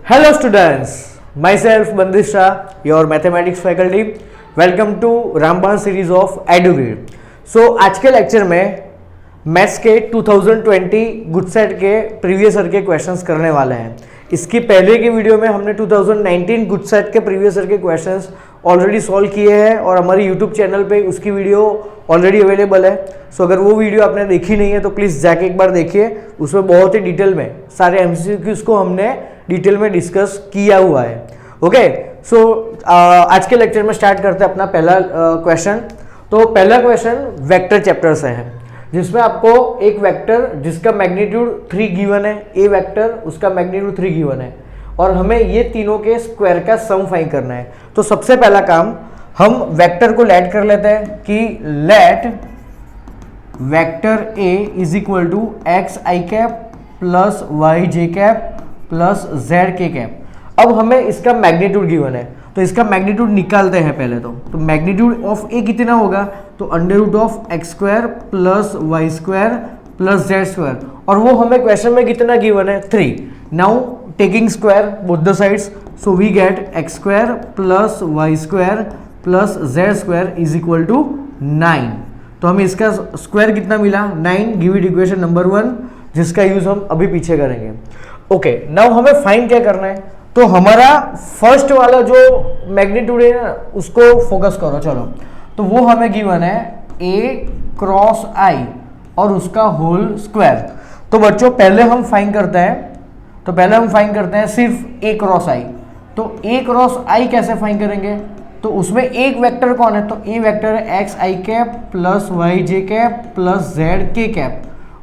Hello students, myself Bandish Shah, your mathematics faculty. Welcome to रामबाण series of एडुग्रिड. सो आज के lecture में maths के 2020 गुड सेट के प्रीवियस ईयर के क्वेश्चंस करने वाले हैं. इसकी पहले की वीडियो में हमने 2019 गुड सेट के प्रीवियस ईयर के क्वेश्चंस ऑलरेडी सॉल्व किए हैं और हमारे यूट्यूब चैनल पे उसकी वीडियो ऑलरेडी अवेलेबल है. सो अगर वो वीडियो आपने देखी नहीं है तो प्लीज़ जाके एक बार देखिए. उसमें बहुत ही डिटेल में सारे एमसीक्यूज को हमने डिटेल में डिस्कस किया हुआ है. ओके, सो आज के लेक्चर में स्टार्ट करते हैं अपना पहला क्वेश्चन. तो पहला क्वेश्चन वेक्टर चैप्टर से है, जिसमें आपको एक वेक्टर जिसका मैग्नीट्यूड 3 गिवन है, ए वेक्टर उसका मैग्नीट्यूड 3 गिवन है, और हमें ये तीनों के स्क्वायर का सम फाइंड करना है. तो सबसे पहला काम हम वेक्टर को लेट कर लेते हैं कि let vector A is equal to X I cap plus Y J cap plus Z K cap. अब हमें इसका मैग्नीट्यूड गिवन है तो इसका मैग्नीट्यूड निकालते हैं पहले. तो मैग्नीट्यूड ऑफ ए कितना होगा, तो under root of X square plus Y square plus Z square, और वो हमें क्वेश्चन में कितना गिवन है 3. Now taking square both the sides, so we get X square plus Y square plus Z square is equal to 9. तो हमें इसका square कितना मिला 9. गिव इट इक्वेशन नंबर 1, जिसका यूज हम अभी पीछे करेंगे. ओके, नाउ हमें फाइंड क्या करना है, तो हमारा फर्स्ट वाला जो मैग्नीट्यूड है ना उसको फोकस करो. चलो, तो वो हमें गिवन है a क्रॉस आई और उसका होल स्क्वायर. तो बच्चों पहले हम फाइंड करते हैं सिर्फ a क्रॉस आई. तो a क्रॉस आई कैसे फाइंड करेंगे, तो उसमें एक वेक्टर कौन है, तो ए वेक्टर है x I cap plus Y J cap plus Z K cap,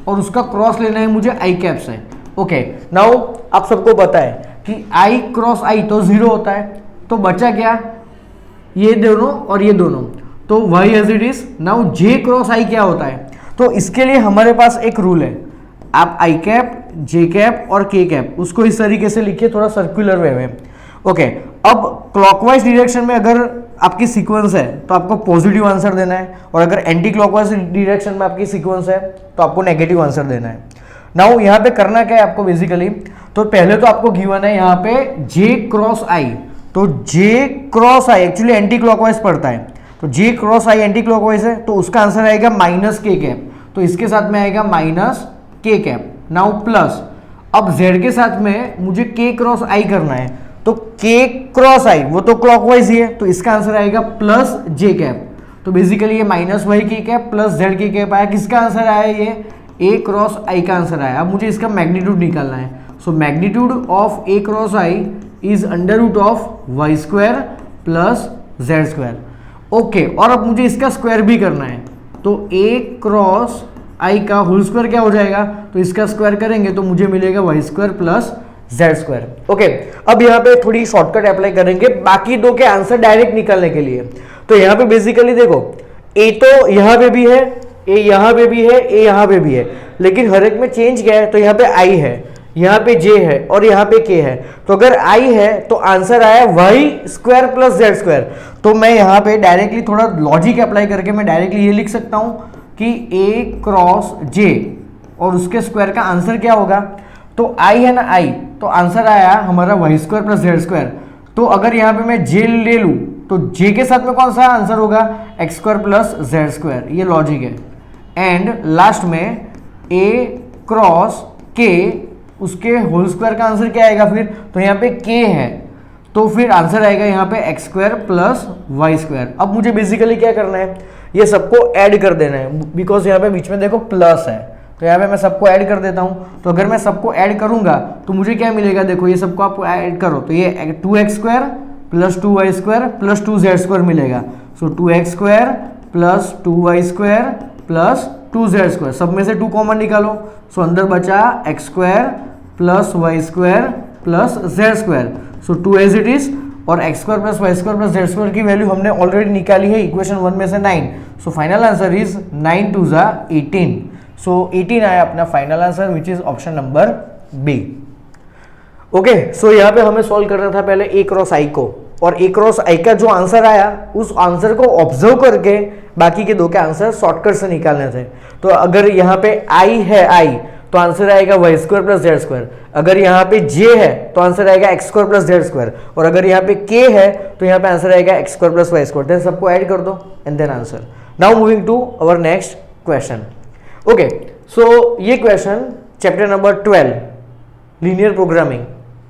और उसका क्रॉस लेना है मुझे आई कैप से. ओके, नाउ आप सबको पता है कि आई क्रॉस आई तो 0 होता है, तो बचा क्या, ये दोनों और ये दोनों, तो Y as it is. Now J cross I क्या होता है, तो इसके लिए हमारे पास एक रूल है. आप आई कैप जे कैप और के कैप उसको इस तरीके से लिखिए, थोड़ा सर्कुलर वे में. ओके, अब क्लॉकवाइज डायरेक्शन में अगर आपकी सीक्वेंस है तो आपको पॉजिटिव आंसर देना है, और अगर एंटी क्लॉकवाइज डायरेक्शन में आपकी सीक्वेंस है तो आपको नेगेटिव आंसर देना है. नाउ यहाँ पे करना क्या है आपको बेसिकली, तो पहले तो आपको गिवन है यहाँ पे जे क्रॉस आई. तो J cross I actually anti clockwise पड़ता है, तो J cross I anti clockwise है, तो उसका आंसर आएगा माइनस के कैप. तो इसके साथ में आएगा minus k cap. Now plus, अब जेड के साथ में मुझे के क्रॉस आई करना है, तो के क्रॉस आई वो तो क्लॉकवाइज ही है, तो इसका आंसर आएगा प्लस जे कैप. तो बेसिकली ये माइनस वाई के cap plus Z K cap आया. किसका आंसर आया, ये ए क्रॉस आई का आंसर आया. अब मुझे इसका मैग्नीट्यूड निकालना है. So magnitude of A cross I is under root of Y square plus Z square. Okay, और अब मुझे इसका स्क्वायर भी करना है, तो ए क्रॉस आई का होल स्क्वायर क्या हो जाएगा, तो इसका स्क्वायर करेंगे तो मुझे मिलेगा Y square plus Z square. Okay, अब यहाँ पे थोड़ी शॉर्टकट अप्लाई करेंगे बाकी दो के आंसर डायरेक्ट निकालने के लिए. तो यहाँ पे बेसिकली देखो, ए तो यहाँ पे भी है, ए यहाँ पे भी है, ए यहाँ पे भी है, लेकिन हर एक में चेंज क्या है, तो यहाँ पे आई है, यहाँ पे जे है और यहाँ पे के है. तो अगर आई है तो आंसर आया Y square plus Z square. तो मैं यहाँ पे डायरेक्टली थोड़ा लॉजिक अप्लाई करके मैं डायरेक्टली ये लिख सकता हूँ कि ए क्रॉस जे और उसके स्क्वायर का आंसर क्या होगा, तो आई है ना आई, तो आंसर आया हमारा Y square plus Z square. तो अगर यहाँ पे मैं जे ले लूँ तो जे के साथ में कौन सा आंसर होगा, x square plus Z square. ये लॉजिक है. एंड लास्ट में ए क्रॉस के उसके होल स्क्वायर का आंसर क्या आएगा फिर, तो यहाँ पे के है, तो फिर आंसर आएगा यहाँ पे X square plus Y square. अब मुझे बेसिकली क्या करना है, ये सबको ऐड कर देना है, बिकॉज यहाँ पे बीच में देखो प्लस है, तो यहाँ पे मैं सबको ऐड कर देता हूँ. तो अगर मैं सबको ऐड करूंगा तो मुझे क्या मिलेगा, देखो ये सबको आप ऐड करो तो ये 2x square plus 2y square plus 2z square मिलेगा. सो 2x square plus 2y square plus 2z square, सब में से 2 कॉमन निकालो. सो अंदर बचा x square plus Y square plus Z square. So 2 as it is, और x square plus Y square plus Z square की value हमने ऑलरेडी निकाली है इक्वेशन 1 में से 9. सो फाइनल आंसर इज 9 2 जा 18. सो 18 आया अपना final answer, which is option number B. Okay, so यहाँ पे हमें सॉल्व करना था पहले ए क्रॉस आई को, और ए क्रॉस आई का जो आंसर आया उस आंसर को ऑब्जर्व करके बाकी के दो के आंसर शॉर्टकट से निकालने थे. तो अगर यहाँ पे आई है आई, तो आंसर आएगा Y square plus Z square. अगर यहाँ पे जे है तो आंसर आएगा X square plus Z square, और अगर यहाँ पे के है तो यहाँ पे आंसर आएगा X square plus Y square. Then सबको ऐड कर दो and then answer. Now moving to our next question. Okay, so ये question chapter number 12 linear programming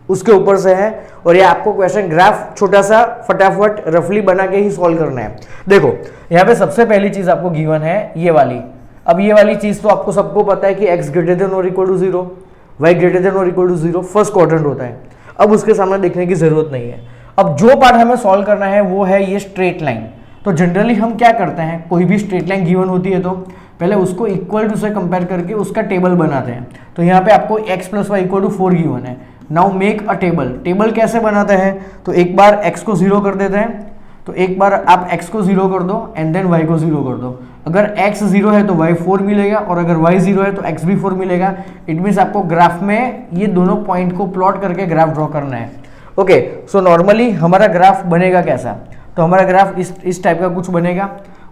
उसके ऊपर से है, और ये आपको क्वेश्चन ग्राफ छोटा सा फटाफट रफली बना के ही सॉल्व करना है। देखो यहाँ पे सबसे पहली चीज आपको गिवन है ये वाली। अब ये वाली चीज तो आपको सबको पता है कि x ग्रेटर देन और equal to 0, y greater than और इक्वल टू 0 फर्स्ट क्वाड्रेंट होता है। अब उसके सामने देखने की जरूरत नहीं है। अब जो पार्ट हमें सॉल्व करना है वो है ये स्ट्रेट लाइन। तो जनरली हम क्या करते हैं, कोई भी स्ट्रेट लाइन गिवन होती है तो पहले उसको इक्वल टू से कंपेयर करके उसका टेबल बनाते हैं। तो यहाँ पे आपको x plus Y equal to 4 given है। Now make a table. Table कैसे बनाते हैं, तो एक बार x को 0 कर देते हैं, तो एक बार आप x को 0 कर दो एंड देन y को 0 कर दो। अगर x 0 है तो y 4 मिलेगा, और अगर y 0 है तो x भी 4 मिलेगा। इट मीन्स आपको ग्राफ में ये दोनों पॉइंट को प्लॉट करके ग्राफ ड्रॉ करना है। ओके, सो नॉर्मली हमारा ग्राफ बनेगा कैसा, तो हमारा ग्राफ इस टाइप का कुछ बनेगा।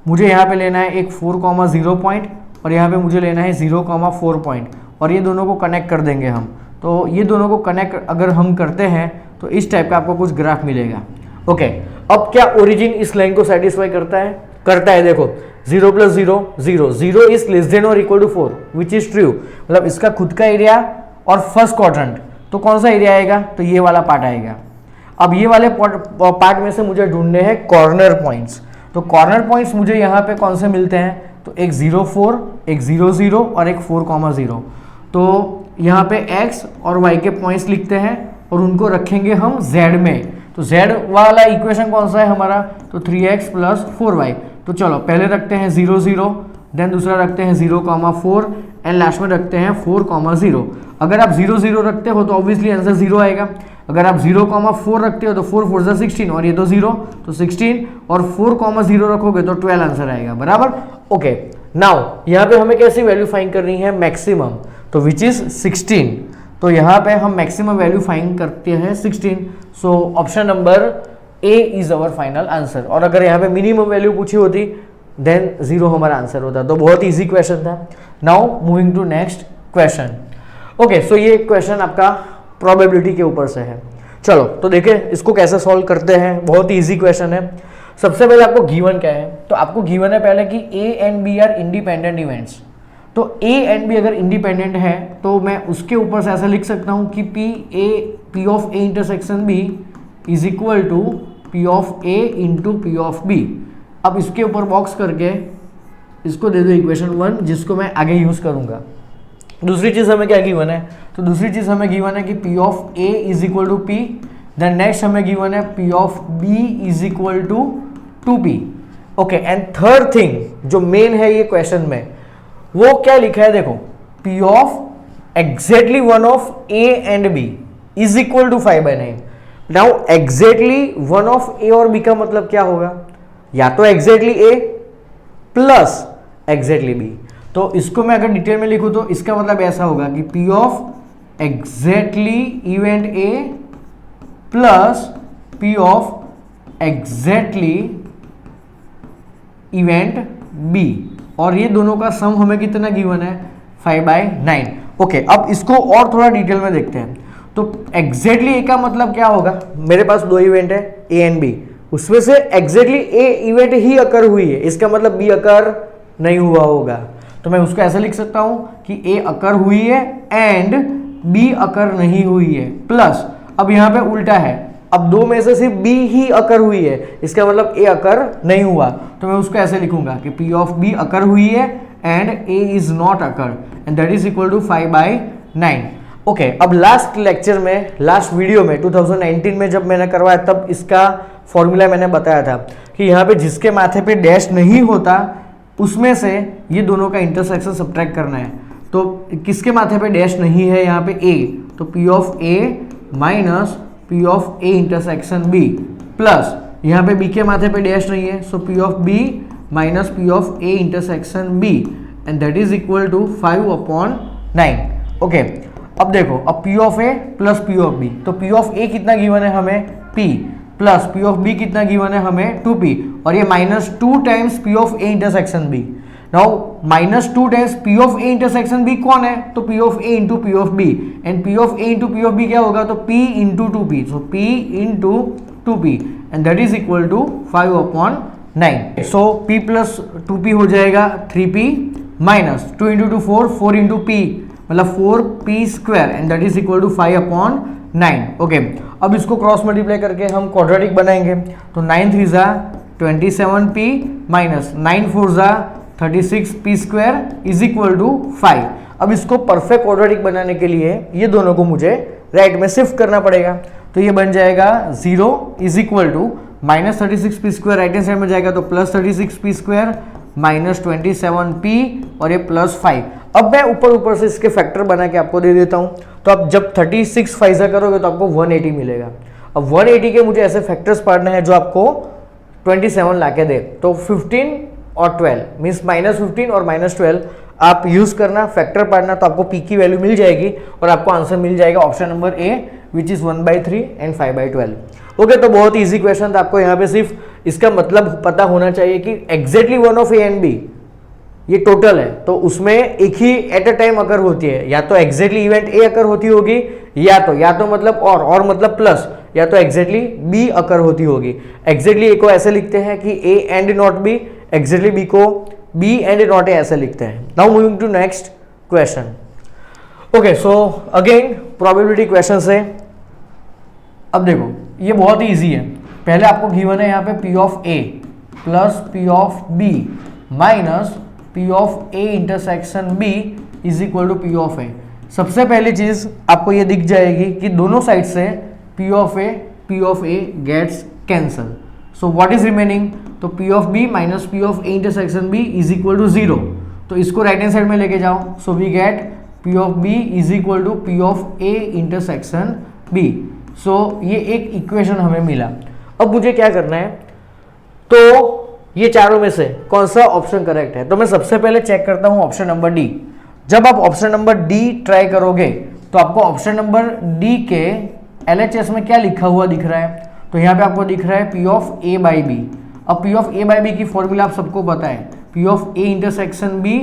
मुझे यहाँ पे लेना है एक 4,0 पॉइंट, और यहाँ पे मुझे लेना है 0,4 पॉइंट, और ये दोनों को कनेक्ट कर देंगे हम। तो ये दोनों को कनेक्ट अगर हम करते हैं तो इस टाइप का आपको कुछ ग्राफ मिलेगा। ओके, अब क्या ओरिजिन इस लाइन को सेटिस्फाई करता है? देखो 0 प्लस 0 0, 0 इज लेस देन और equal to 4 which is true. मतलब इसका खुद का एरिया और फर्स्ट क्वाड्रेंट, तो कौन सा एरिया आएगा, तो ये वाला पार्ट आएगा। अब ये वाले पार्ट में से मुझे ढूंढने हैं कॉर्नर पॉइंट्स। तो कॉर्नर पॉइंट्स मुझे यहाँ पे कौन से मिलते हैं, तो एक 0 4, एक 0 0 और एक 4,0। तो यहाँ पे x और y के पॉइंट्स लिखते हैं और उनको रखेंगे हम z में। तो z वाला इक्वेशन कौन सा है हमारा, तो 3x प्लस 4y। तो चलो पहले रखते हैं 0 0, देन दूसरा रखते हैं 0,4 एंड लास्ट में रखते हैं 4,0। अगर आप 0 0 रखते हो तो ऑब्वियसली आंसर 0 आएगा। अगर आप 0,4 रखते हो तो 4 4 जा 16, और ये तो 0 तो 16, और 4,0 रखोगे तो 12 आंसर आएगा, बराबर। ओके, नाउ यहाँ पे हमें कैसी वैल्यू फाइंड करनी है, मैक्सिमम, तो विच इज 16। तो यहाँ पे हम मैक्सिमम वैल्यू फाइंड करते हैं 16। सो option number A is our final answer. और अगर यहाँ पे मिनिमम वैल्यू पूछी होती देन 0 हमारा आंसर होता। तो बहुत इजी क्वेश्चन था। Now moving to next question. Okay, so ये क्वेश्चन आपका प्रोबेबिलिटी के ऊपर से है। चलो तो देखिए इसको कैसे सॉल्व करते हैं। बहुत इजी क्वेश्चन है। सबसे पहले आपको गिवन क्या है, तो आपको गिवन है पहले कि A and B are independent events. तो ए एंड बी अगर इंडिपेंडेंट है तो मैं उसके ऊपर से ऐसा लिख सकता हूं कि P of A intersection B is equal to P of A into P of B. अब इसके ऊपर बॉक्स करके इसको दे दो इक्वेशन 1, जिसको मैं आगे यूज करूंगा। दूसरी चीज हमें क्या गिवन है, तो दूसरी चीज हमें गिवन है कि P of A is equal to P. Then next हमें गिवन है P of B is equal to 2p। Okay, and third thing जो मेन है ये क्वेश्चन में, वो क्या लिखा है, देखो P of exactly one of A and B is equal to 5/9। Now exactly one of A और B का मतलब क्या होगा, या तो exactly A plus exactly B। तो इसको मैं अगर डिटेल में लिखूं तो इसका मतलब ऐसा होगा कि P of exactly event A plus P of exactly event B, और ये दोनों का सम हमें कितना गिवन है, 5/9। ओके, अब इसको और थोड़ा डिटेल में देखते हैं। तो एग्जैक्टली ए का मतलब क्या होगा, मेरे पास दो इवेंट है ए एंड बी, उसमें से एग्जैक्टली ए इवेंट ही अकर हुई है, इसका मतलब बी अकर नहीं हुआ होगा। तो मैं उसको ऐसा लिख सकता हूं कि ए अकर हुई है एंड बी अकर नहीं हुई है, प्लस अब यहां पे उल्टा है, अब दो में से सिर्फ बी ही अकर हुई है, इसका मतलब ए अकर नहीं हुआ। तो मैं उसको ऐसे लिखूंगा कि पी ऑफ बी अकर हुई है and A is not occur, and that is equal to 5/9। Okay, अब लास्ट लेक्चर में, लास्ट वीडियो में 2019 में जब मैंने करवाया तब इसका फॉर्मूला मैंने बताया था कि यहाँ पे जिसके माथे पे डैश नहीं होता उसमें से ये दोनों का इंटरसेक्शन सब्ट्रैक्ट करना है। तो किसके माथे पे डैश नहीं है यहाँ पे, ए, तो P of A minus P of A intersection B, plus यहाँ पे बी के माथे पे डैश नहीं है, so P of B minus P of A intersection B, and that is equal to 5/9। Okay, अब देखो, अब P of A plus P of B, तो पी ऑफ ए कितना गिवन है हमें, p, plus P of B कितना given है हमें, 2p, और ये -2 times P of A intersection B. Now -2 dash P of A intersection B कौन है, तो P of A into P of B, and P of A into P of B क्या होगा, तो P into 2p, so P into 2p and that is equal to 5/9. So p plus 2p हो जाएगा 3p minus 2 into 2 4 into p मतलब 4p square and that is equal to 5/9. Okay, अब इसको cross multiply करके हम quadratic बनाएंगे, तो 9 3 जा 27p माइनस 9 4 जा 36p square is equal to 5. अब इसको परफेक्ट क्वाड्रेटिक बनाने के लिए ये दोनों को मुझे राइट में शिफ्ट करना पड़ेगा, तो ये बन जाएगा 0 is equal to minus 36p square, right hand side में जाएगा तो plus 36p square minus 27p और ये प्लस 5. अब मैं ऊपर से इसके फैक्टर बना के आपको दे देता हूं, तो आप जब 36 फाइजा करोगे तो आपको 180 मिलेगा. अब 180 के मुझे ऐसे फैक्टर्स पढ़ने हैं जो आपको 27 लाके दे, तो 15 और 12 मीन्स -15 और -12 आप यूज करना, फैक्टर पढ़ना, तो आपको पी की वैल्यू मिल जाएगी और आपको आंसर मिल जाएगा option number A which is 1/3 and 5/12. Okay, तो बहुत इजी क्वेश्चन था. आपको यहाँ पे सिर्फ इसका मतलब पता होना चाहिए कि exactly one of A and B ये टोटल है, तो उसमें एक ही एट अ टाइम अकर होती है, या तो एग्जैक्टली इवेंट ए अकर होती होगी, या तो मतलब और मतलब प्लस, या तो एग्जैक्टली बी अकर होती होगी. एग्जैक्टली ए को ऐसे लिखते हैं कि A and not B, exactly B को बी एंड नॉट ए ऐसे लिखते हैं. Now moving to next question. Okay, so again probability question है. अब देखो ये बहुत ही ईजी है. पहले आपको गिवन है यहाँ पे P of A plus P of B minus P of A intersection B is equal to P of A. सबसे पहली चीज आपको ये दिख जाएगी कि दोनों साइड से P of A gets cancel. So what is remaining, तो P of B minus P of A intersection B is equal to 0. तो इसको राइट हैंड साइड में लेके जाओ, so we get P of B is equal to P of A intersection B. So ये एक equation हमें मिला. अब मुझे क्या करना है, तो ये चारों में से कौन सा ऑप्शन करेक्ट है, तो मैं सबसे पहले चेक करता हूं ऑप्शन नंबर डी. जब आप ऑप्शन नंबर डी ट्राई करोगे तो आपको ऑप्शन नंबर डी के LHS में क्या लिखा हुआ दिख रहा है, तो यहाँ पे आपको दिख रहा है P of A by B. अब P of A by B की फॉर्मूला आप सबको पता है, P of A intersection B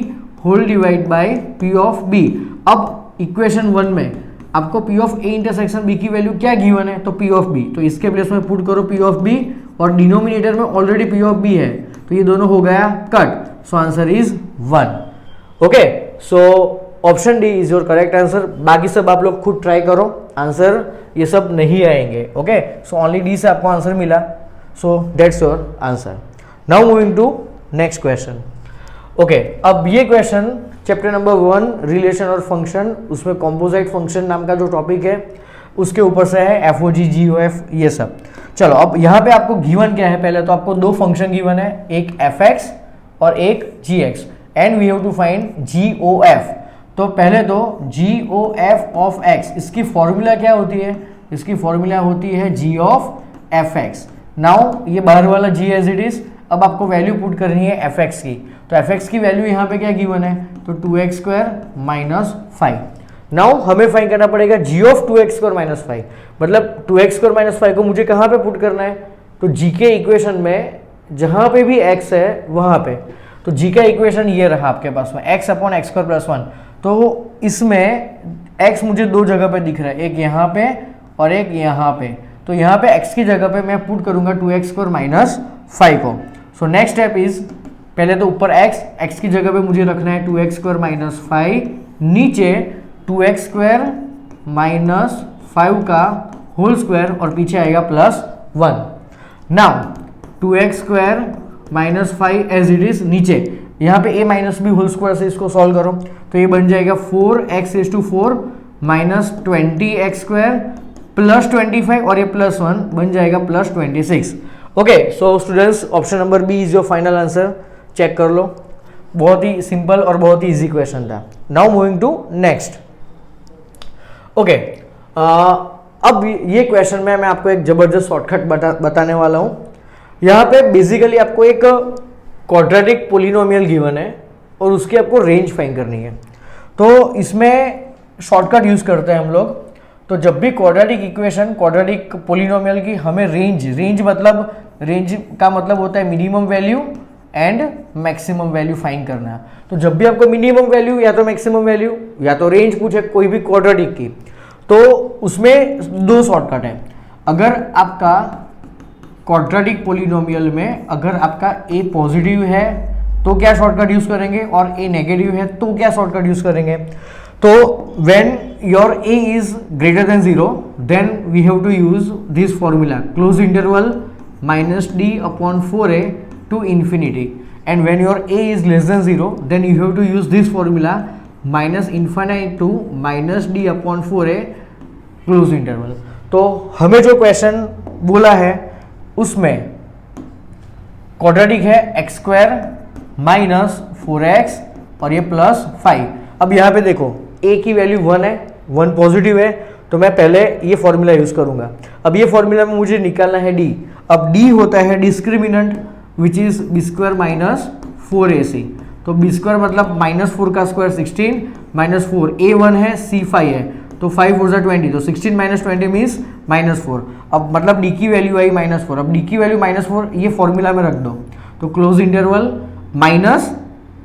whole divide by P of B. अब इक्वेशन 1 में आपको P of A intersection B की वैल्यू क्या गिवन है, तो पी ऑफ बी, तो इसके प्लेस में पुट करो पी ऑफ बी और डिनोमिनेटर में ऑलरेडी पी ऑफ बी है, तो ये दोनों हो गया cut. So answer is 1. Okay, so option D is your correct answer. बाकी सब आप लोग खुद ट्राई करो, आंसर ये सब नहीं आएंगे. ओके, सो ओनली डी से आपको आंसर मिला, so that's your answer. Now moving to next question. Okay, अब ये क्वेश्चन चैप्टर नंबर 1 रिलेशन और फंक्शन, उसमें कॉम्पोजिट फंक्शन नाम का जो टॉपिक है उसके ऊपर से है, FOG GOF ये सब. चलो, अब यहाँ पे आपको गिवन क्या है, पहले तो आपको दो फंक्शन गिवन है, एक fx और एक gx and we have to find GOF. तो पहले तो GOF ऑफ x, इसकी फॉर्मूला क्या होती है, इसकी फॉर्मूला होती है g ऑफ fx. नाउ ये बाहर वाला g एज इट इज. अब आपको वैल्यू पुट करनी है fx की, तो fx की वैल्यू यहाँ पे क्या गिवन है, तो 2x स्क्वायर माइनस 5. नाउ हमें फाइंड करना पड़ेगा g of 2x square minus 5, मतलब 2x स्क्वायर माइनस 5 को मुझे कहाँ पे पुट करना है, तो g के इक्वेशन में जहाँ पे भी x है वहाँ पे. तो g का इक्वेशन ये रहा आपके पास में, x upon x square plus 1. तो इसमें x मुझे दो जगह पे दिख रहा है, एक यहाँ पे और एक यहाँ पे. तो यहाँ पे x की जगह पे मैं पुट करूंगा 2x स्क्वायर माइनस 5 को. सो नेक्स्ट स्टेप इज, पहले तो ऊपर x की जगह पे मुझे रखना है 2x स्क्वायर माइनस 5, नीचे 2x स्क्वायर माइनस 5 का होल स्क्वायर और पीछे आएगा plus 1. Now 2x square minus 5 as it is, नीचे यहाँ पे a minus B whole square से इसको सॉल्व करो, तो ये बन जाएगा 4x is to 4 minus 20x square plus 25 और ये प्लस 1 बन जाएगा plus 26. Okay, so students option number B is your final answer. Check कर लो, बहुत ही सिंपल और बहुत ही इजी क्वेश्चन था. Now moving to next. Okay, अब ये क्वेश्चन में मैं आपको एक जबरदस्त शॉर्टकट बताने वाला हूं. यहाँ पे बेसिकली आपको एक क्वाड्रेटिक पोलिनोमियल गिवन है और उसकी आपको रेंज फाइंड करनी है. तो इसमें शॉर्टकट यूज करते हैं हम लोग. तो जब भी क्वाड्रेटिक इक्वेशन, क्वाड्रेटिक पोलिनोमियल की हमें रेंज का मतलब होता है minimum value and maximum value find करना है। तो जब भी आपको मिनिमम वैल्यू या तो मैक्सिमम वैल्यू या तो रेंज पूछे कोई भी क्वाड्रेटिक की, तो उसमें दो शॉर्टकट है। अगर आपका क्वाड्रेटिक पोलिनोमियल में अगर आपका ए पॉजिटिव है तो क्या शॉर्टकट यूज करेंगे, और ए नेगेटिव है तो क्या शॉर्टकट यूज करेंगे। तो when your A is greater than 0 then we have to use this formula close interval -d/4a to infinity, and when your a is less than 0 then you have to use this formula -infinite to -d/4a close interval. तो हमें जो question बोला है उसमें quadratic है x² - 4x और ये +5। अब यहाँ पे देखो a की वैल्यू 1 है, 1 पॉजिटिव है, तो मैं पहले ये फॉर्मूला यूज करूंगा। अब ये फॉर्मूला में मुझे निकालना है d। अब d होता है discriminant which is b² - 4ac। तो b² मतलब -4 का स्क्वायर 16 -4, a1 है c5 है, तो 5 4 20, तो 16 - 20 मीन्स -4। अब मतलब d की वैल्यू आई -4। अब d की वैल्यू -4 ये फॉर्मूला में रख दो, तो क्लोज इंटरवल माइनस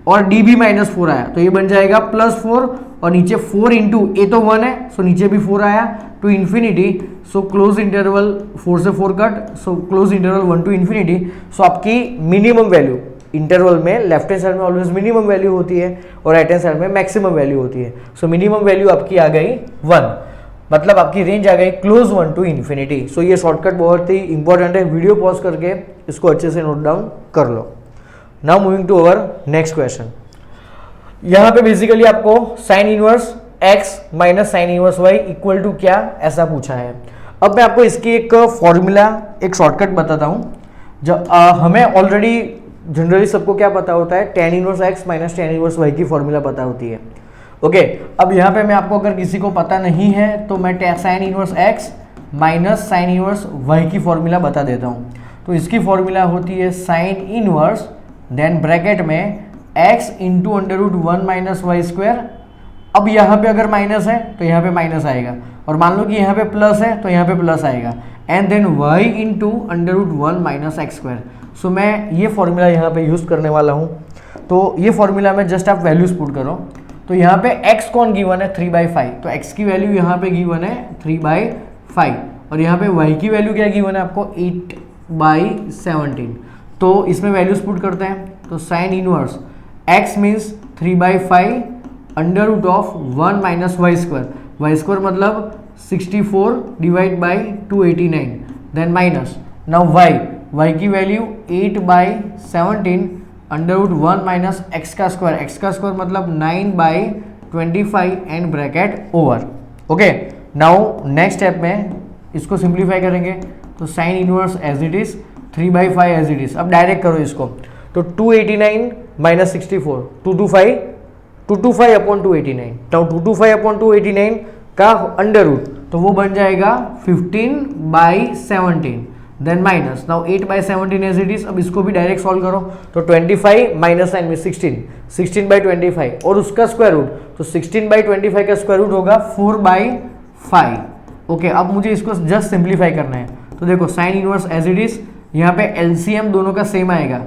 और d भी -4 आया, तो ये बन जाएगा +4 और नीचे 4 इंटू ए तो 1 है, सो नीचे भी 4 आया to infinity. So close interval 4 से 4 cut, so close interval 1 to infinity. So आपकी मिनिमम वैल्यू इंटरवल में लेफ्ट हैंड साइड में ऑलवेज मिनिमम वैल्यू होती है और राइट हैंड साइड में मैक्सिमम वैल्यू होती है। सो मिनिमम वैल्यू आपकी आ गई 1, मतलब आपकी रेंज आ गई क्लोज 1 टू इन्फिनिटी। सो ये शॉर्टकट बहुत ही इंपॉर्टेंट है, वीडियो पॉज करके इसको अच्छे से नोट डाउन कर लो। Now moving to our next question. यहाँ पे बेसिकली आपको sine inverse x minus sine inverse y equal to क्या ऐसा पूछा है। अब मैं आपको इसकी एक फॉर्मूला, एक शॉर्टकट बताता हूँ। जब हमें ऑलरेडी जनरली सबको क्या पता होता है, tan inverse x minus tan inverse y की फॉर्मूला पता होती है। ओके, अब यहाँ पे मैं आपको अगर किसी को पता नहीं है तो मैं sign inverse x minus sine inverse y की फॉर्मूला बता देता हूँ। तो इसकी फॉर्मूला होती है साइन इनवर्स देन ब्रैकेट में x इंटू √1 माइनस y²। अब यहाँ पे अगर माइनस है तो यहाँ पे माइनस आएगा, और मान लो कि यहाँ पे प्लस है तो यहाँ पे प्लस आएगा, and then y into √1 minus x²। So मैं ये फॉर्मूला यहाँ पे यूज़ करने वाला हूँ। तो ये फॉर्मूला में जस्ट आप वैल्यूज पुट करो। तो यहाँ पे x कौन गिवन है 3/5, तो x की वैल्यू यहाँ पे गिवन है 3/5, और यहाँ पे y की वैल्यू क्या गिवन है आपको 8/17। तो इसमें वैल्यूज पुट करते हैं। तो sine inverse x means 3/5 √1 minus y² मतलब 64 divide by 289, then minus now y की वैल्यू 8/17 √1 माइनस x का स्क्वायर मतलब 9/25 and bracket over. Okay, now next step में इसको सिंप्लीफाई करेंगे। तो sine inverse as it is 3/5 as it is. अब direct करो इसको, तो 289 माइनस 64 225 अपॉन 289। नाउ 225 अपॉन 289 का अंडर रूट, तो वो बन जाएगा 15/17, then minus now 8/17 as it is. अब इसको भी डायरेक्ट सॉल्व करो, तो 25 माइनस 9 में 16/25 और उसका स्क्वायर रूट, तो 16/25 का स्क्वायर रूट होगा 4/5। ओके, अब मुझे इसको जस्ट सिंप्लीफाई करना है। तो देखो sine inverse as it is, यहाँ पे एलसीएम दोनों का सेम आएगा,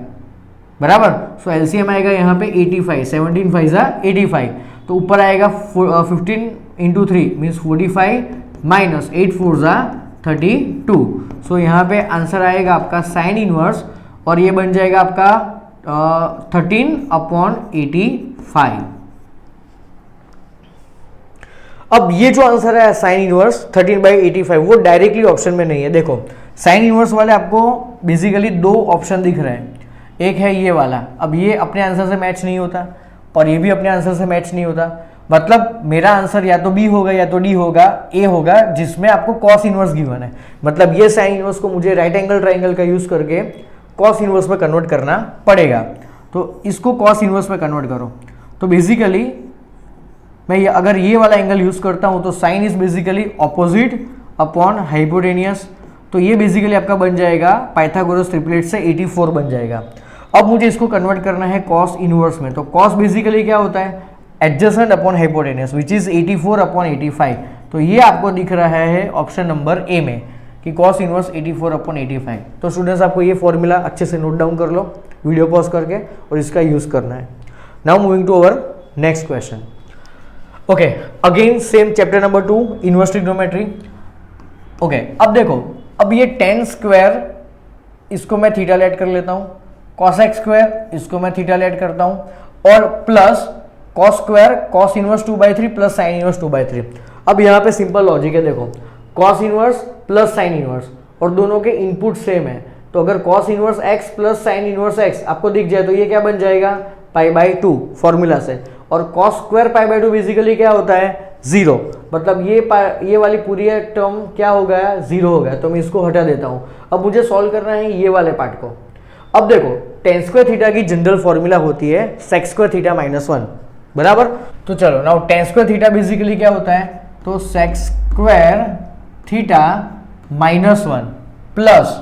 बराबर। सो एलसीएम आएगा यहाँ पे 85, 17 5 जा 85, तो ऊपर आएगा 15 इंटू 3 मीन्स 45 माइनस 8 4 जा 32। सो यहाँ पे आंसर आएगा आपका साइन इनवर्स, और ये बन जाएगा आपका 13/85। अब ये जो आंसर है साइन इनवर्स 13/85 वो डायरेक्टली ऑप्शन में नहीं है। देखो साइन इनवर्स वाले आपको बेसिकली दो ऑप्शन दिख रहे हैं, एक है ये वाला। अब ये अपने आंसर से मैच नहीं होता और ये भी अपने आंसर से मैच नहीं होता, मतलब मेरा आंसर या तो बी होगा या तो डी होगा, ए होगा, जिसमें आपको कॉस इनवर्स गिवन है। मतलब ये साइन इनवर्स को मुझे राइट एंगल ट्राइंगल का यूज करके कॉस इनवर्स में कन्वर्ट करना पड़ेगा। तो इसको कॉस इनवर्स में कन्वर्ट करो, तो बेसिकली मैं अगर ये वाला एंगल यूज करता हूं तो sine is basically opposite upon hypotenuse. तो ये बेसिकली आपका बन जाएगा पाइथागोरस ट्रिपलेट से 84 बन जाएगा। अब मुझे इसको कन्वर्ट करना है कॉस इनवर्स में। तो कॉस बेसिकली क्या होता है, adjacent upon hypotenuse which is 84/85। तो ये आपको दिख रहा है ऑप्शन नंबर ए में कि कॉस इनवर्स 84/85। तो स्टूडेंट्स आपको ये फॉर्मूला अच्छे से नोट डाउन कर लो। वीडियो पॉज करके और इसका यूज करना है। Now moving to our next question. Okay, again same chapter number 2 inverse trigonometry. Okay, अब देखो, अब ये tan स्क्वायर इसको मैं थीटा लेट कर लेता हूं, cos x स्क्वायर इसको मैं थीटा लेट करता हूं और plus cos square cos inverse 2/3 plus sin inverse 2/3। अब यहाँ पे सिंपल लॉजिक है, देखो cos inverse plus sin inverse और दोनों के इनपुट सेम है, तो अगर cos inverse x plus sin inverse x आपको दिख जाए तो ये क्या बन जाएगा π/2 फॉर्मूला से। और cos स्क्वायर π/2 बेसिकली क्या होता है 0, मतलब ये वाली पूरी टर्म क्या हो गया 0 हो गया, तो मैं इसको हटा देता हूं। अब मुझे सॉल्व करना है ये वाले पार्ट को। अब देखो tan स्क्वायर थीटा की जनरल फॉर्मूला होती है sec स्क्वायर थीटा -1, बराबर। तो चलो now tan square theta basically क्या होता है, तो sec square theta -1 plus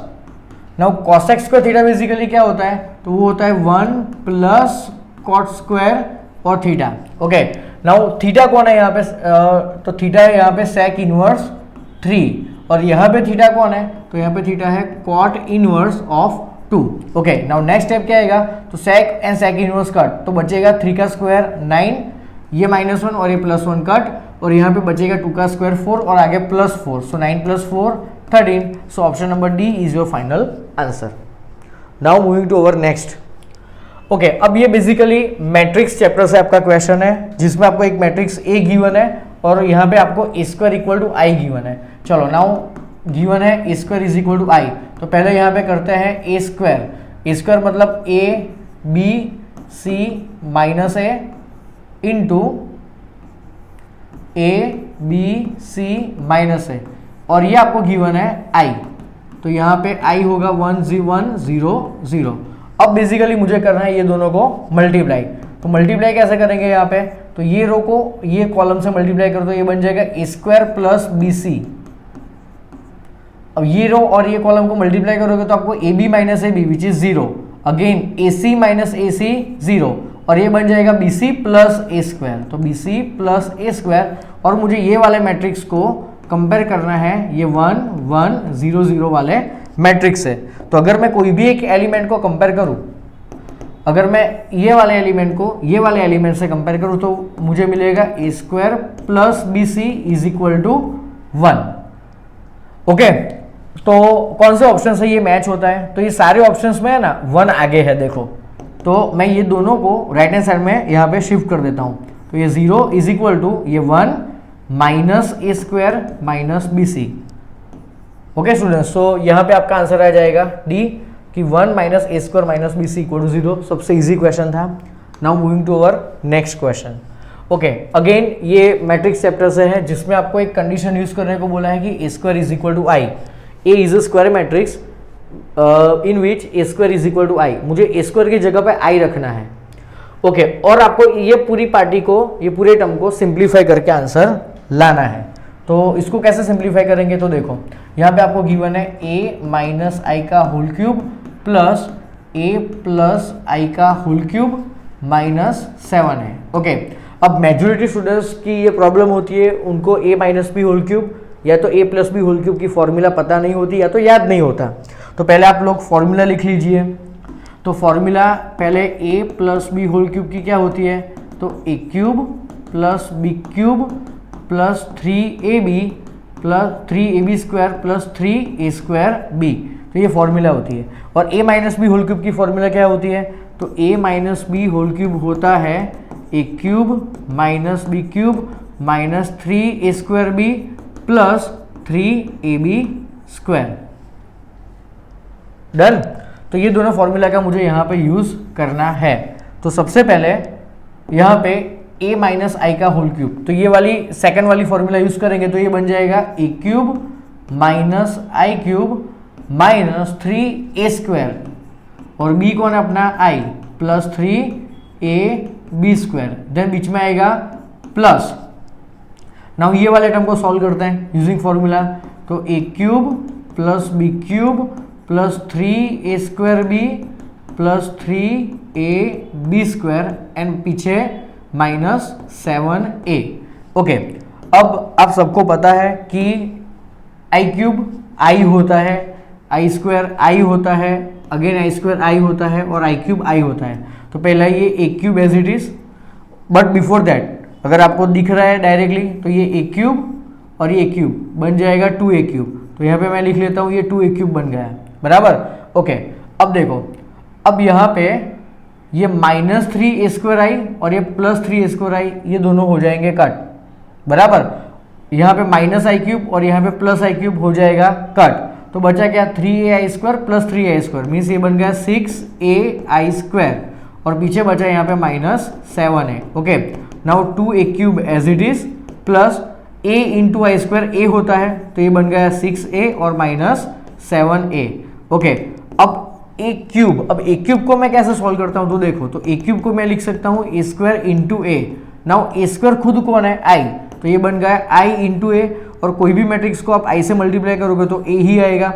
now cos x square theta basically क्या होता है, तो वो होता है 1 प्लस cot स्क्वायर और थीटा। ओके, नाउ थीटा कौन है यहाँ पे, तो थीटा है यहाँ पे sec इनवर्स 3 और यहाँ पे थीटा कौन है, तो यहाँ पे थीटा है cot inverse of 2। Okay, now next step क्या आएगा, तो sec and sec inverse cut, तो बचेगा 3 का स्क्वायर 9, ये -1 और ये +1 कट, और यहाँ पे बचेगा 2 का स्क्वायर 4 और आगे +4, so 9 + 4 13। So option number D is your final answer. Now moving to our next. Okay, अब ये बेसिकली मैट्रिक्स चैप्टर से आपका क्वेश्चन है, जिसमें आपको एक मैट्रिक्स ए गिवन है और यहाँ पे आपको a square equal to I given है। चलो नाउ गिवन है a square is equal to I, तो पहले यहाँ पे करते हैं a स्क्वायर मतलब a b c minus a into a b c minus a, और ये आपको गिवन है i, तो यहाँ पे i होगा 1 0 0। अब बेसिकली मुझे करना है ये दोनों को मल्टीप्लाई, तो मल्टीप्लाई कैसे करेंगे यहाँ पे, तो ये रो को ये कॉलम से मल्टीप्लाई कर दो, ये बन जाएगा a square plus B C. अब ये रो और ये कॉलम को मल्टीप्लाई करोगे तो आपको ab minus A B which is 0, again ac minus A C 0, और ये बन जाएगा bc प्लस ए स्क्वायर, तो bc प्लस ए स्क्वायर। और मुझे ये वाले मैट्रिक्स को कंपेयर करना है ये 1 1 0 0 वाले मैट्रिक्स से। तो अगर मैं कोई भी एक एलिमेंट को कंपेयर करूं, अगर मैं ये वाले एलिमेंट को ये वाले एलिमेंट से कंपेयर करूं तो मुझे मिलेगा a square plus B C is equal to 1। Okay, तो कौन से ऑप्शन से ये मैच होता है, तो ये सारे ऑप्शंस में है ना 1 आगे है, देखो तो मैं ये दोनों को राइट हैंड साइड में यहाँ पे शिफ्ट कर देता हूँ, तो ये 0 इज इक्वल टू ये 1 minus A square minus B C. Okay students, तो यहाँ पे आपका आंसर आ जाएगा डी कि 1 minus A square minus B C equal to 0। सबसे इजी क्वेश्चन था। Now moving to our next question. Okay, again ये मैट्रिक्स चैप्टर से है, जिसमें आपको एक कंडीशन यूज करने को बोला है कि A square is equal to I. A is a square matrix in which A square is equal to I. मुझे ए स्क्वायर की जगह पे आई रखना है। ओके, और आपको ये पूरी पार्टी को, ये पूरे टर्म को सिंप्लीफाई करके आंसर लाना है। तो इसको कैसे सिंप्लीफाई करेंगे, तो देखो यहाँ पे आपको गिवन है a माइनस आई का whole cube plus a plus I का होल क्यूब माइनस 7 है। ओके, अब मेजॉरिटी स्टूडेंट्स की ये प्रॉब्लम होती है, उनको a minus B whole cube या तो a plus B whole cube की फॉर्मूला पता नहीं होती या तो याद नहीं होता। तो पहले आप लोग फॉर्मूला लिख लीजिए। तो फॉर्मूला पहले a plus B whole cube की क्या होती है, तो a cube plus B cube plus 3ab plus 3ab square plus 3a square b, तो ये फॉर्मूला होती है। और a minus B whole cube की फॉर्मूला क्या होती है, तो a minus B whole cube होता है a cube minus B cube minus 3a square b plus 3ab square. Done. तो ये दोनों फॉर्मूला का मुझे यहाँ पे यूज करना है। तो सबसे पहले यहाँ पे a माइनस आई का होल क्यूब, तो ये वाली सेकंड वाली फॉर्मूला यूज करेंगे, तो ये बन जाएगा a cube minus I cube minus 3a square, और b कौन है अपना i plus 3ab square, then बीच में आएगा प्लस। नाउ ये वाले टर्म को सॉल्व करते हैं यूजिंग फॉर्मूला, तो a cube plus B cube plus 3a square b plus 3ab square and पीछे माइनस 7a। ओके, अब आप सबको पता है कि आई क्यूब आई होता है, आई स्क्वायर आई होता है, अगेन आई स्क्वायर आई होता है और आई क्यूब आई होता है। तो पहला ये A cube as it is, but before that अगर आपको दिख रहा है डायरेक्टली तो ये ए क्यूब और ये क्यूब बन जाएगा 2a क्यूब। तो यहाँ पे मैं लिख लेता हूँ ये 2a क्यूब बन गया, बराबर। ओके, अब देखो, अब यहाँ पे ये -3a स्क्वायर आई और ये +3a स्क्वायर आई, ये दोनों हो जाएंगे कट, बराबर। यहाँ पे -i क्यूब और यहाँ पे +i क्यूब हो जाएगा कट। तो बचा क्या, 3ai square + 3a square means ये बन गया 6ai स्क्वायर और पीछे बचा यहाँ पे -7a। Okay, now 2a cube as it is plus a into I square, a होता है तो ये बन गया 6a और -7a। ओके, अब a क्यूब, अब a क्यूब को मैं कैसे सॉल्व करता हूँ तो देखो, तो a क्यूब को मैं लिख सकता हूँ a square into a। Now a square खुद कौन है, i, तो ये बन गया i इंटू a और कोई भी मैट्रिक्स को आप i से मल्टीप्लाई करोगे तो a ही आएगा।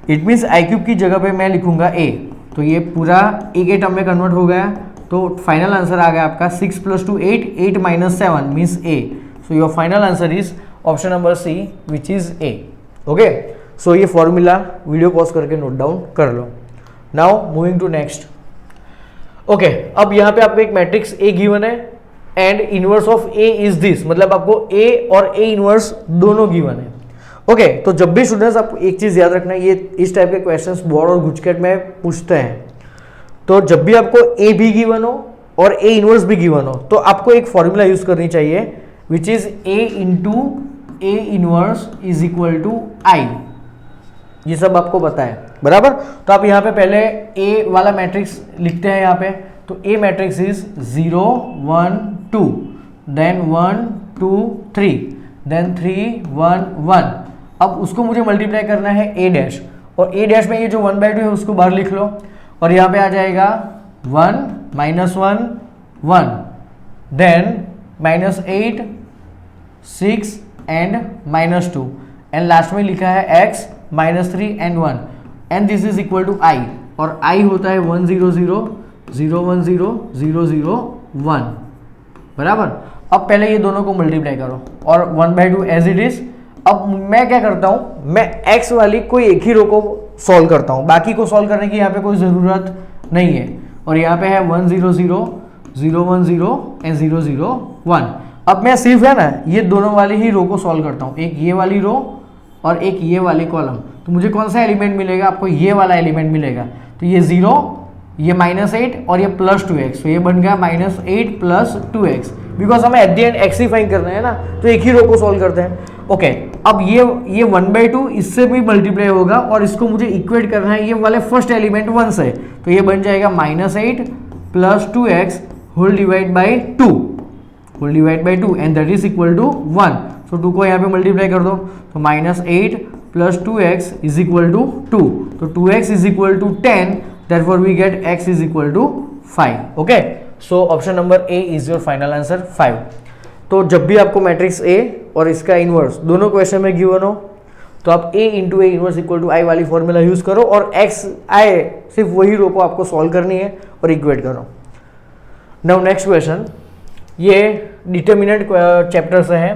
इट मीन्स आई क्यूब की जगह पे मैं लिखूंगा a, तो ये पूरा a के टर्म में कन्वर्ट हो गया। तो फाइनल आंसर आ गया आपका 6 + 2 8, 8 - 7 means a। So your final answer is option number C which is a। Okay, so ये फॉर्मूला वीडियो पॉज करके नोट डाउन कर लो। Now moving to next. Okay, अब यहाँ पे आपको एक मैट्रिक्स A गिवन है and inverse of A is this, मतलब आपको A और A इनवर्स दोनों गिवन है। ओके, तो जब भी स्टूडेंट्स आपको एक चीज याद रखना है, ये इस टाइप के क्वेश्चंस बोर्ड और गुजकेट में पूछते हैं। तो जब भी आपको A भी गिवन हो और A इनवर्स भी गिवन हो तो आपको एक फॉर्मूला यूज करनी चाहिए which is A into A inverse is equal to I। ये सब आपको पता है, बराबर। तो आप यहाँ पे पहले A वाला मैट्रिक्स लिखते हैं यहाँ पे, तो A matrix is 0 1 2 then 1 2 3 then 3 1 1। अब उसको मुझे मल्टीप्लाई करना है A डैश, और A डैश में ये जो 1/2 है उसको बाहर लिख लो और यहाँ पे आ जाएगा 1 -1 1 देन -8 6 एंड -2 एंड लास्ट में लिखा है x -3 and 1 and this is equal to i, और i होता है 1 0 0 0 1 0 0 0 1, बराबर। अब पहले ये दोनों को मल्टीप्लाई करो और 1/2 एज इट इज। अब मैं क्या करता हूँ, मैं x वाली कोई एक ही रो को सॉल्व करता हूँ, बाकी को सॉल्व करने की यहाँ पे कोई ज़रूरत नहीं है। और यहाँ पे है 1 0 0 0 1 0 एंड 0 0 1। अब मैं सिर्फ है ना ये दोनों वाली ही रो को सॉल्व करता हूँ, एक ये वाली रो और एक ये वाली कॉलम। तो मुझे कौन सा एलिमेंट मिलेगा, आपको ये वाला एलिमेंट मिलेगा। तो ये 0, ये -8 और ये +2x, तो ये बन गया -8 + 2x, बिकॉज हमें eight the and x he find करना है ना, तो एक ही रो को सॉल्व करते हैं। ओके, अब ये 1/2 इससे भी मल्टीप्लाई होगा और इसको मुझे इक्वेट करना है ये वाले फर्स्ट एलिमेंट 1 से, तो ये बन जाएगा -8 + 2x whole divide by 2 and that is equal to 1। So 2 को यहाँ पे मल्टीप्लाई कर दो, तो -8 + 2x इज इक्वल टू 2, तो 2x is equal to 10, therefore we get x is equal to 5. Okay, so option number A is your final answer 5. तो जब भी आपको मैट्रिक्स A और इसका इनवर्स दोनों क्वेश्चन में गिवन हो तो आप A into A inverse equal to I वाली फॉर्मूला यूज करो और x I सिर्फ वही रो को आपको सॉल्व करनी है और इक्वेट करो। नाउ नेक्स्ट क्वेश्चन, ये डिटर्मिनेंट चैप्टर से है।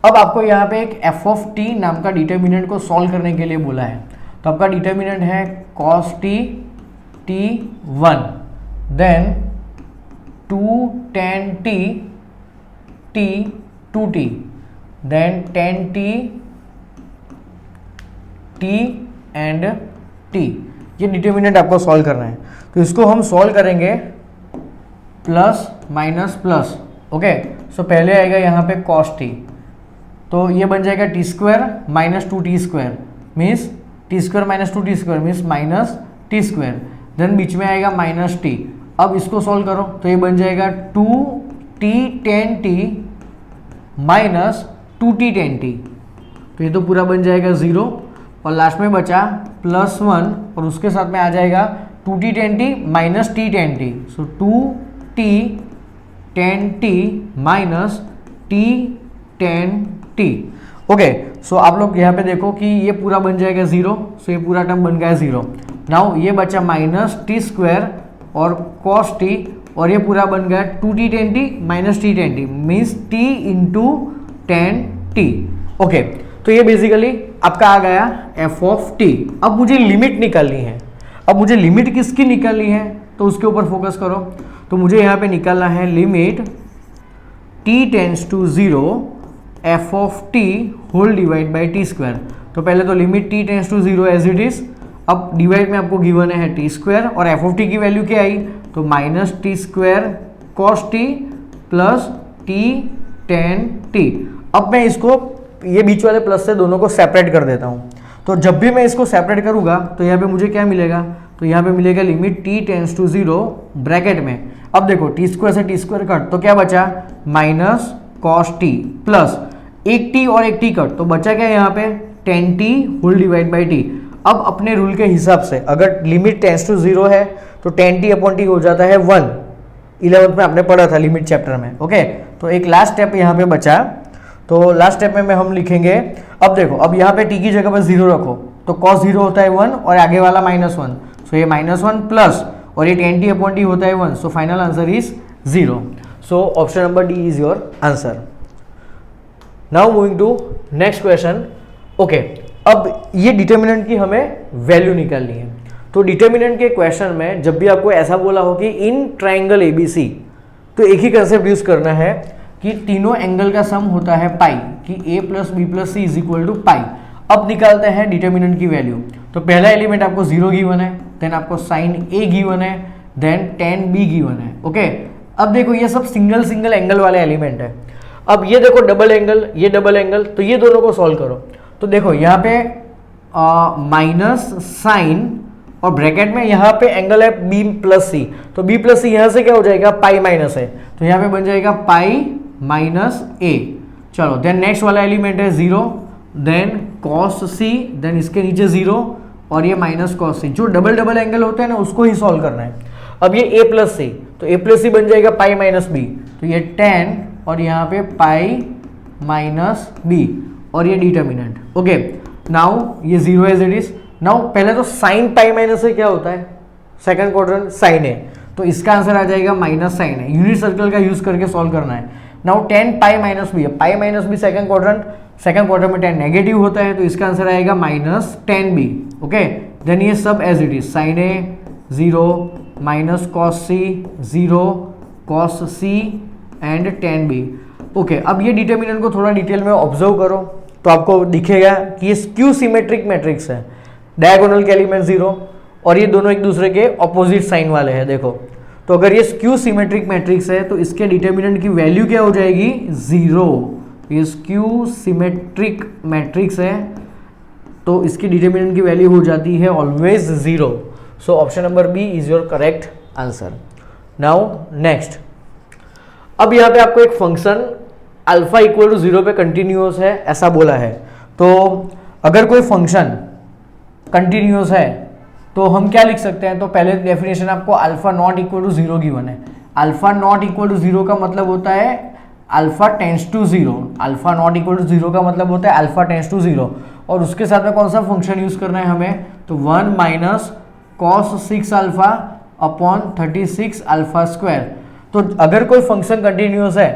अब आपको यहाँ पे एक f ऑफ t नाम का डिटर्मिनेंट को सॉल्व करने के लिए बोला है। तो आपका डिटर्मिनेंट है cos t t1 then 2 tan t t 2t then tan t t and t। ये डिटर्मिनेंट आपको सॉल्व करना है, तो इसको हम सॉल्व करेंगे plus minus plus. Okay, so पहले आएगा यहाँ पे cos t, तो ये बन जाएगा t² -2t² means t² - 2t² means -t²। Then बीच में आएगा -t। अब इसको सॉल्व करो तो ये बन जाएगा 2t tan t -2t tan t, तो ये तो पूरा बन जाएगा 0 और लास्ट में बचा +1 और उसके साथ में आ जाएगा 2t tan t -t tan t, so 2t tan t -t tan t। Okay, so आप लोग यहाँ पे देखो कि ये पूरा बन जाएगा 0, सो ये पूरा टर्म बन गया 0। नाउ ये बचा -t² और cos t और ये पूरा बन गया 2t tan t -t tan t means t into tan t। Okay, तो ये बेसिकली आपका आ गया f ऑफ t। अब मुझे लिमिट निकालनी है। अब मुझे लिमिट किसकी निकालनी है तो उसके ऊपर फोकस करो। तो मुझे यहाँ पे निकालना है limit t tends to 0 f of t whole divide by T square. तो पहले तो limit t tends to 0 as it is, अब डिवाइड में आपको गिवन है टी स्क्वायर और एफ ऑफ टी की वैल्यू क्या आई तो minus T square cos T plus T tan T. अब मैं इसको ये बीच वाले प्लस से दोनों को सेपरेट कर देता हूँ। तो जब भी मैं इसको सेपरेट करूँगा तो यहाँ पे मुझे क्या मिलेगा तो यहाँ पे मिलेगा limit t tends to 0 bracket में। अब देखो टी स्क्वायर से टी स्क्वायर कट तो क्या बचा माइनस कॉस टी प्लस एक टी और एक टी कट तो बचा क्या यहाँ पे tan T whole divide by T. अब अपने रूल के हिसाब से अगर लिमिट टेंड्स टू 0 है तो टेन टी अपॉन टी हो जाता है 1। 11th में आपने पढ़ा था लिमिट चैप्टर में। ओके, तो एक लास्ट स्टेप यहाँ पे बचा। तो लास्ट स्टेप में हम लिखेंगे, अब देखो अब यहाँ पे टी की जगह पर 0 रखो तो कॉस 0 होता है 1 और आगे वाला -1, सो ये -1 प्लस और ये टेन टी अपॉन टी होता है 1, so final answer is 0। So option number D is your answer. Now moving to next question. Okay, अब ये डिटर्मिनेंट की हमें वैल्यू निकालनी है। तो डिटर्मिनेंट के क्वेश्चन में जब भी आपको ऐसा बोला हो कि इन ट्राइंगल एबीसी, तो एक ही कंसेप्ट यूज करना है कि तीनों एंगल का सम होता है पाई, कि a plus B plus C is equal to pi. अब निकालते हैं डिटर्मिनेंट की वैल्यू। तो पहला एलिमेंट आपको 0 गिवन है, देन आपको साइन a गिवन है, देन tan b गिवन है। ओके, अब देखो ये सब सिंगल सिंगल एंगल वाले एलिमेंट है। अब ये देखो डबल एंगल, ये डबल एंगल, तो ये दोनों को सॉल्व करो। तो देखो यहाँ पे माइनस साइन और ब्रैकेट में यहाँ पे एंगल है b प्लस सी, तो b प्लस सी यहाँ से क्या हो जाएगा पाई माइनस है, तो यहाँ पे बन जाएगा पाई माइनस a। चलो देन नेक्स्ट वाला एलिमेंट है 0, देन कॉस सी, देन इसके नीचे 0 और ये माइनस कॉस सी। जो डबल डबल एंगल होते हैं ना उसको ही सॉल्व करना है। अब ये a प्लस सी, तो a प्लस सी बन जाएगा पाई माइनस बी, तो ये tan और यहाँ पे पाई माइनस बी और ये डिटर्मिनेंट। ओके, नाउ ये 0 एज इट इज। नाउ पहले तो साइन पाई माइनस से क्या होता है, सेकंड क्वाड्रेंट साइन है, तो इसका आंसर आ जाएगा माइनस साइन है। यूनिट सर्कल का यूज करके सॉल्व करना है। Now tan pi minus B है, pi minus B second quadrant में tan नेगेटिव होता है, तो इसका आंसर आएगा minus tan B. Okay, then ये सब as it is, sine A 0 minus cos C 0 cos C and tan B. Okay, अब ये डिटर्मिनेंट को थोड़ा डिटेल में ऑब्जर्व करो तो आपको दिखेगा कि ये स्क्यू सिमेट्रिक मैट्रिक्स है, डायगोनल के एलिमेंट 0 और ये दोनों एक दूसरे के ऑपोजिट साइन वाले हैं। देखो, तो अगर ये स्क्यू सिमेट्रिक मैट्रिक्स है तो इसके डिटर्मिनेंट की वैल्यू क्या हो जाएगी 0। ये स्क्यू सिमेट्रिक मैट्रिक्स है तो इसकी डिटर्मिनेंट की वैल्यू हो जाती है always 0। So option number B is your correct answer. Now next, अब यहाँ पे आपको एक फंक्शन अल्फा इक्वल टू 0 पे कंटिन्यूअस है ऐसा बोला है। तो अगर कोई फंक्शन कंटिन्यूअस है तो हम क्या लिख सकते हैं, तो पहले डेफिनेशन आपको alpha not equal to 0 given है। अल्फा नॉट इक्वल टू 0 का मतलब होता है alpha tends to 0। Alpha not equal to 0 का मतलब होता है अल्फा टेंड्स टू 0 और उसके साथ में कौन सा फंक्शन यूज करना है हमें, तो 1 minus cos 6 alpha upon 36 alpha square. तो अगर कोई फंक्शन कंटिन्यूअस है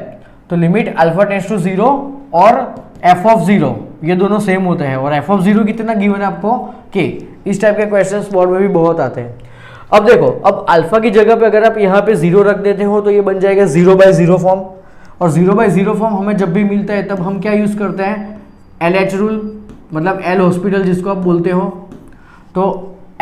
तो लिमिट अल्फा टेंड्स टू 0 और एफ ऑफ 0 ये दोनों सेम होते हैं और एफ ऑफ 0 कितना गिवन है आपको के। इस टाइप के क्वेश्चंस बोर्ड में भी बहुत आते हैं। अब देखो, अब अल्फा की जगह पे अगर आप यहाँ पे 0 रख देते हो तो ये बन जाएगा 0/0 फॉर्म, और 0/0 फॉर्म हमें जब भी मिलता है तब हम क्या यूज करते हैं, LH रूल, मतलब एल हॉस्पिटल जिसको आप बोलते हो। तो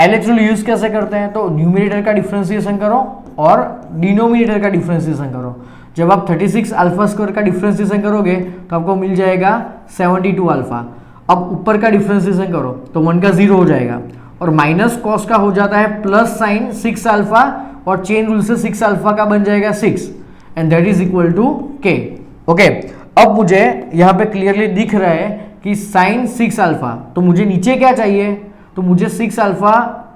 LH रूल यूज कैसे करते हैं, तो न्यूमिनेटर का डिफ्रेंसिएशन करो और डिनोमिनेटर का डिफ्रेंसिएशन करो। जब आप 36 अल्फा स्क्वायर का डिफ्रेंसिएशन करोगे तो आपको मिल जाएगा 72 अल्फा। अब ऊपर का डिफ्रेंसिएशन करो तो 1 का 0 हो जाएगा और माइनस कॉस का हो जाता है प्लस साइन 6 अल्फा और चेन रूल से 6 अल्फा का बन जाएगा 6 and that is equal to K. Okay, अब मुझे यहाँ पे क्लियरली दिख रहा है कि साइन 6 अल्फा, तो मुझे नीचे क्या चाहिए, तो मुझे 6 अल्फा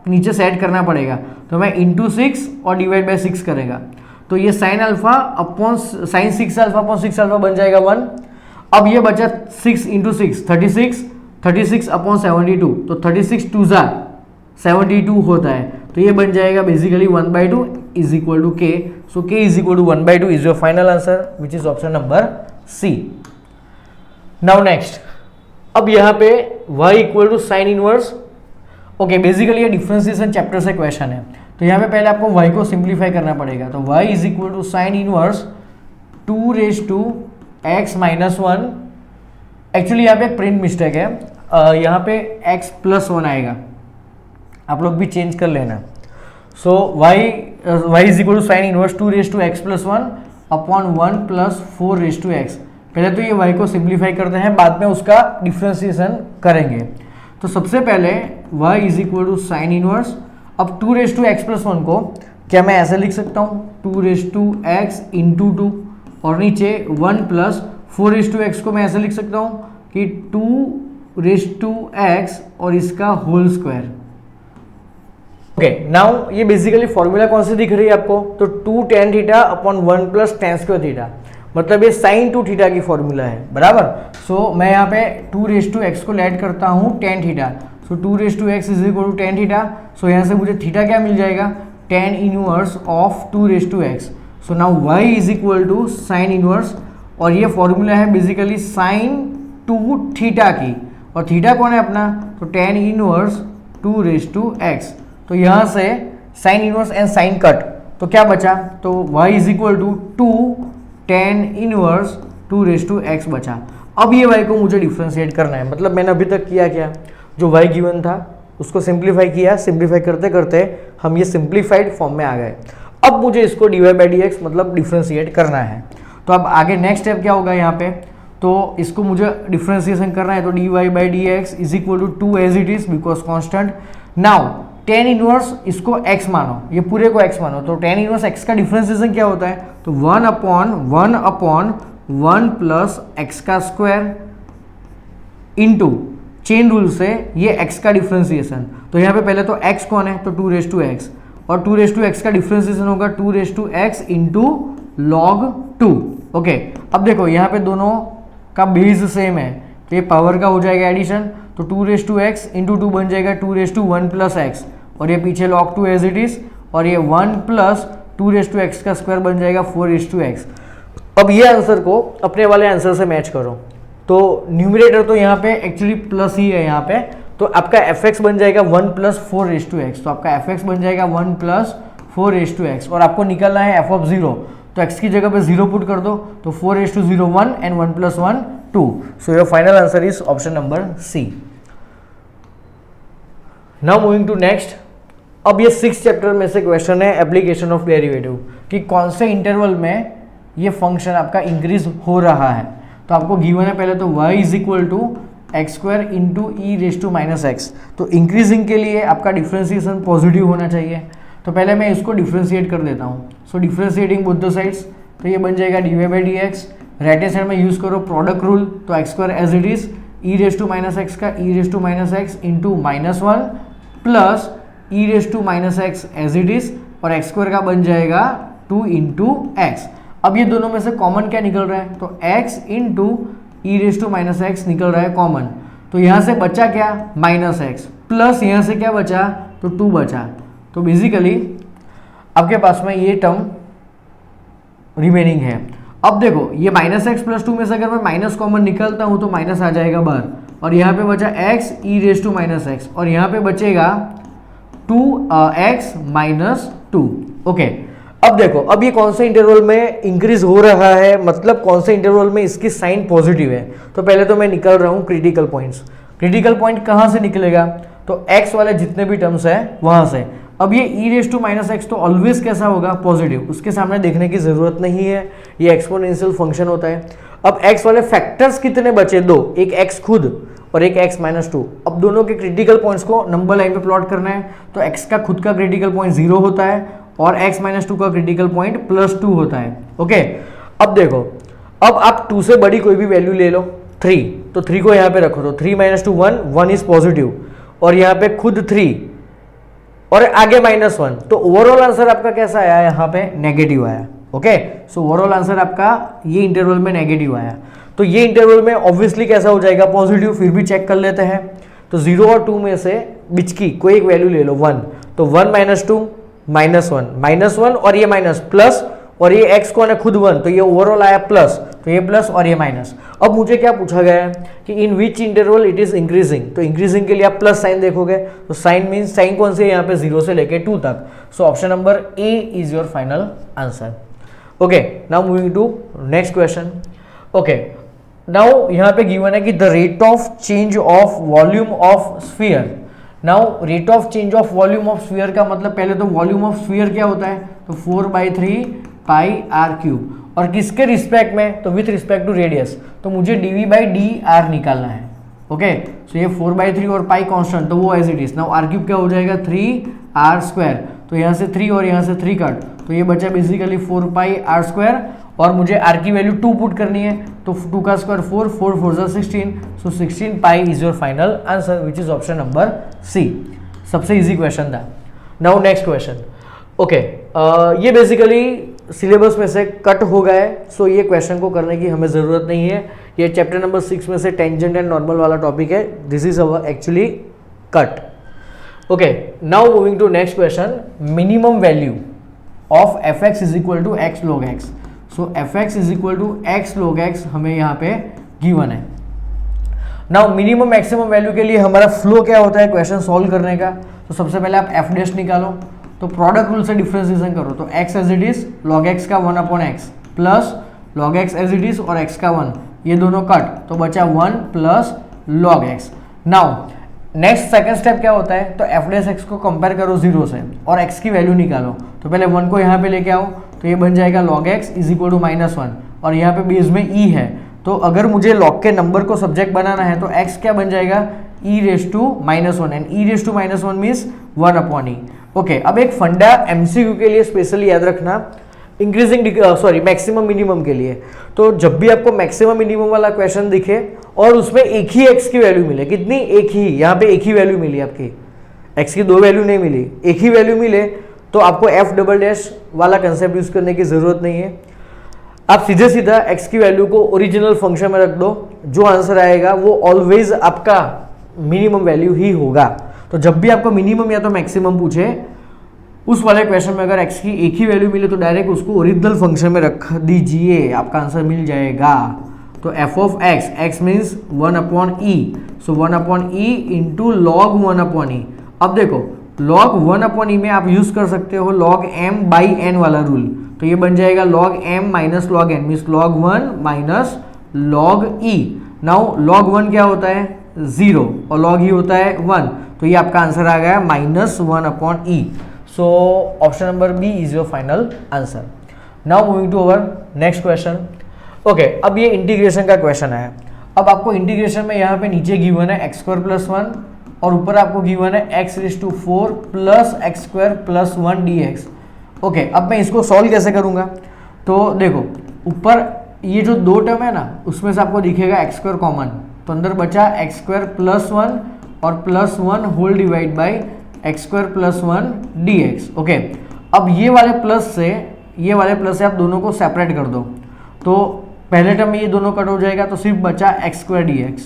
नीचे सेट करना पड़ेगा, तो मैं इंटू 6 और डिवाइड बाई 6 करेगा, तो ये sine alpha upon sine 6 alpha upon 6 alpha बन जाएगा 1। अब ये बचा 6 इंटू 6 36 अपॉन 72, तो 36 2 जा 72 होता है, तो ये बन जाएगा basically 1/2 is equal to k. So k is equal to 1/2 is your final answer which is option number C. Now next, अब यहाँ पे y equal to sine inverse okay, basically ये डिफरेंशिएशन चैप्टर से क्वेश्चन है। तो यहाँ पे पहले आपको y को सिंप्लीफाई करना पड़ेगा। तो y is equal to sine inverse 2 raise to x minus 1। Actually यहाँ पे प्रिंट मिस्टेक है, यहाँ पे x प्लस 1 आएगा, आप लोग भी चेंज कर लेना। So y is equal to sine inverse 2 raise to x plus 1 upon 1 plus 4 raise to x। पहले तो ये y को सिंप्लीफाई करते हैं, बाद में उसका डिफरेंशिएशन करेंगे। तो सबसे पहले y is equal to sine inverse, अब 2 रेज टू एक्स प्लस 1 को क्या मैं ऐसे लिख सकता हूँ 2 रेज टू एक्स इंटू 2, और नीचे 1 प्लस 4 रेज टू एक्स को मैं ऐसे लिख सकता हूँ कि 2 रेज टू एक्स और इसका होल स्क्वायर। ओके, नाउ ये बेसिकली फॉर्मूला कौन सी दिख रही है आपको, तो 2 tan theta upon 1 plus tan square theta, मतलब ये साइन 2 थीटा की फॉर्मूला है, बराबर। सो मैं यहाँ पे 2 रेज टू एक्स को ऐड करता हूँ tan theta, so 2 raise to X is equal to tan theta. So यहाँ से मुझे थीटा क्या मिल जाएगा, tan inverse of 2 raise to X. So now y is equal to sine inverse, और ये फॉर्मूला है बेसिकली साइन 2 थीटा की, और थीटा कौन है अपना, तो tan inverse 2 raise to x. तो यहाँ से sine inverse and sine cut, तो क्या बचा, तो y is equal to 2 tan inverse 2 raise to x बचा। अब ये y को मुझे डिफ्रेंशिएट करना है, मतलब मैंने अभी तक किया क्या, जो y गिवन था उसको सिंप्लीफाई किया, सिंप्लीफाई करते करते हम ये सिंप्लीफाइड फॉर्म में आ गए। अब मुझे इसको dy बाई डी एक्स मतलब डिफ्रेंशिएट करना है। तो अब आगे नेक्स्ट स्टेप क्या होगा यहाँ पे, तो इसको मुझे डिफ्रेंशिएशन करना है, तो dy by D x is equal to 2 as it is because constant. Now tan inverse इसको x मानो, ये पूरे को x मानो, तो tan इनवर्स x का डिफ्रेंशिएशन क्या होता है, तो 1 अपॉन 1 प्लस एक्स का स्क्वायर इनटू चेन रूल से ये x का डिफ्रेंशिएशन। तो यहाँ पे पहले तो x कौन है, तो 2 रेज टू एक्स, और 2 रेज टू एक्स का डिफ्रेंशिएशन होगा 2 raise to x into log 2। Okay, अब देखो यहाँ पे दोनों का बेस सेम है, तो ये पावर का हो जाएगा एडिशन, तो 2 रेज टू एक्स इंटू 2 बन जाएगा 2 रेज टू 1 प्लस एक्स, और ये पीछे log 2 एज इट इज, और ये 1 प्लस 2 रेज टू एक्स का स्क्वायर बन जाएगा 4 रेज टू एक्स। अब ये आंसर को अपने वाले आंसर से मैच करो, तो न्यूमरेटर तो यहाँ पे एक्चुअली प्लस ही है यहाँ पे, तो आपका fx बन जाएगा 1 प्लस 4 रेज टू एक्स, तो आपका fx बन जाएगा 1 प्लस 4 रेज टू एक्स, और आपको निकलना है f ऑफ 0, तो x की जगह पे 0 पुट कर दो, तो 4 raise to 0 1 and 1 plus 1 2। So your final answer is option number C. Now moving to next. अब ये 6 चैप्टर में से क्वेश्चन है एप्लीकेशन ऑफ डेरिवेटिव, कि कौन से इंटरवल में ये फंक्शन आपका इंक्रीज हो रहा है। तो आपको गिवन है पहले तो y is equal to x square into e raise to minus x, तो इंक्रीजिंग के लिए आपका डिफ्रेंशिएशन पॉजिटिव होना चाहिए। तो पहले मैं इसको डिफ्रेंशिएट कर देता हूँ, so differentiating both the sides, तो ये बन जाएगा dy by D X, right hand side में यूज करो प्रोडक्ट रूल, तो X square as it is, E raise to minus X का E raise to minus x into minus 1 plus E raise to minus X as it is, और X square का बन जाएगा 2 into x. अब ये दोनों में से कॉमन क्या निकल रहा है, तो x into e raise to minus x निकल रहा है कॉमन, तो यहाँ से बचा क्या माइनस एक्स, प्लस यहाँ से क्या बचा, तो 2 बचा। तो बेसिकली आपके पास में ये टर्म रिमेनिंग है। अब देखो ये माइनस एक्स प्लस 2 में से अगर मैं माइनस कॉमन निकलता हूँ तो माइनस आ जाएगा बाहर, और यहाँ पे बचा x e raise to minus x, और यहाँ पे बचेगा 2x माइनस 2। ओके, अब देखो अब ये कौन से इंटरवल में इंक्रीज हो रहा है, मतलब कौन से इंटरवल में इसकी साइन पॉजिटिव है। तो पहले तो मैं निकल रहा हूँ क्रिटिकल पॉइंट्स। क्रिटिकल पॉइंट कहाँ से निकलेगा, तो x वाले जितने भी टर्म्स हैं वहाँ से। अब ये ई रेज टू माइनस एक्स तो ऑलवेज कैसा होगा, पॉजिटिव, उसके सामने देखने की जरूरत नहीं है, ये एक्सपोनेंशियल फंक्शन होता है। अब x वाले फैक्टर्स कितने बचे, 2, एक x खुद और एक x माइनस 2। अब दोनों के क्रिटिकल पॉइंट्स को नंबर लाइन पे प्लॉट करना है, तो x का खुद का क्रिटिकल पॉइंट 0 होता है और x माइनस 2 का क्रिटिकल पॉइंट प्लस 2 होता है। ओके, अब देखो अब आप 2 से बड़ी कोई भी वैल्यू ले लो, 3, तो 3 को यहाँ पे रखो, तो 3 माइनस 2 1, 1 इज पॉजिटिव, और यहाँ पे खुद 3 और आगे माइनस 1, तो ओवरऑल आंसर आपका कैसा आया, यहाँ पे नेगेटिव आया। ओके, सो ओवरऑल आंसर आपका ये इंटरवल में नेगेटिव आया। तो ये इंटरवल में ऑब्वियसली कैसा हो जाएगा, पॉजिटिव। फिर भी चेक कर लेते हैं, तो 0 और 2 में से बीच की कोई एक वैल्यू ले लो, 1, तो 1 माइनस 2 -1 -1 और ये माइनस प्लस, और ये x कौन है खुद 1, तो ये ओवरऑल आया प्लस, तो ये प्लस और ये माइनस। अब मुझे क्या पूछा गया है कि इन विच इंटरवल इट इज इंक्रीजिंग, तो इंक्रीजिंग के लिए आप प्लस साइन देखोगे, तो साइन मीन्स साइन कौन से यहाँ पे 0 से लेके 2 तक। So option number A is your final answer. Okay, now moving to next question. Okay, now यहाँ पे गिवन है कि the rate of change of volume of sphere. Now rate of change of volume of sphere का मतलब, पहले तो volume of sphere क्या होता है, तो 4/3 पाई आर क्यूब, और किसके रिस्पेक्ट में, तो विथ रिस्पेक्ट टू रेडियस, तो मुझे dv/dr निकालना है। ओके, सो ये 4/3 और पाई कांस्टेंट, तो वो as it is. Now r cube क्या हो जाएगा 3r², तो यहाँ से 3 और यहाँ से 3 कट, तो ये बचा बेसिकली 4πr², और मुझे r की वैल्यू 2 पुट करनी है, तो 2 का square 4, 4 4 16, so 16 pi is your final answer, which is option number C. सबसे इजी क्वेश्चन था। Now next question. ओके, ये बेसिकली सिलेबस में से कट हो गया है, सो ये क्वेश्चन को करने की हमें ज़रूरत नहीं है। ये चैप्टर नंबर 6 में से टेंजेंट एंड नॉर्मल वाला टॉपिक है, this is our actually cut. Okay, now moving to next question. Minimum value of fx is equal to x log x। So fx is equal to x log x हमें यहाँ पे given है। Now minimum maximum value के लिए हमारा flow क्या होता है क्वेश्चन सॉल्व करने का, तो सबसे पहले आप f डैश निकालो, तो प्रोडक्ट रूल से डिफ्रेंसिएशन करो, तो x as it is log x का 1/x plus log x as it is और x का 1, ये दोनों कट, तो बचा 1 plus log x। Now next second step क्या होता है, तो f डैश x को कंपेयर करो 0 से और x की वैल्यू निकालो, तो पहले 1 को यहाँ पे लेके आओ, तो ये बन जाएगा log x is equal to -1, और यहाँ पे बेस में e है, तो अगर मुझे log के नंबर को सब्जेक्ट बनाना है तो x क्या बन जाएगा e raise to -1, and e raise to -1 means 1/e। Okay, अब एक फंडा एमसीक्यू के लिए स्पेशली याद रखना, इंक्रीजिंग मैक्सिमम मिनिमम के लिए, तो जब भी आपको मैक्सिमम मिनिमम वाला क्वेश्चन दिखे और उसमें एक ही x की वैल्यू मिले, कितनी, एक ही, यहाँ पे एक ही वैल्यू मिली आपकी, x की 2 वैल्यू नहीं मिली, एक ही वैल्यू मिले, तो आपको f डबल डैश वाला कंसेप्ट यूज करने की जरूरत नहीं है। आप सीधे सीधा x की वैल्यू को ओरिजिनल फंक्शन में रख दो, जो आंसर आएगा वो ऑलवेज आपका मिनिमम वैल्यू ही होगा। तो जब भी आपको मिनिमम या तो मैक्सिमम पूछे, उस वाले क्वेश्चन में अगर x की एक ही वैल्यू मिले तो डायरेक्ट उसको ओरिजिनल फंक्शन में रख दीजिए, आपका आंसर मिल जाएगा। तो f of x, x means 1/e, so 1/e into log 1/e। अब देखो log 1/e में आप यूज कर सकते हो log m/n वाला रूल, तो ये बन जाएगा log m minus log n means log 1 minus log e। Now log 1 क्या होता है 0 और log e होता है 1, तो ये आपका आंसर आ गया -1/e। So option number B is your final answer. Now moving to our next question. Okay, अब ये इंटीग्रेशन का क्वेश्चन है। अब आपको इंटीग्रेशन में यहाँ पे नीचे गिवन है x² + 1 और ऊपर आपको गिवन है x⁴ plus x² + 1 dx। Okay, अब मैं इसको सॉल्व कैसे करूँगा, तो देखो ऊपर ये जो 2 टर्म है ना, उसमें से आपको दिखेगा x² कॉमन, तो अंदर बचा x² + 1 और +1 whole divide by x² + 1 dx। Okay, अब ये वाले प्लस से आप दोनों को सेपरेट कर दो, तो पहले टर्म में ये दोनों कट हो जाएगा, तो सिर्फ बचा x² dx।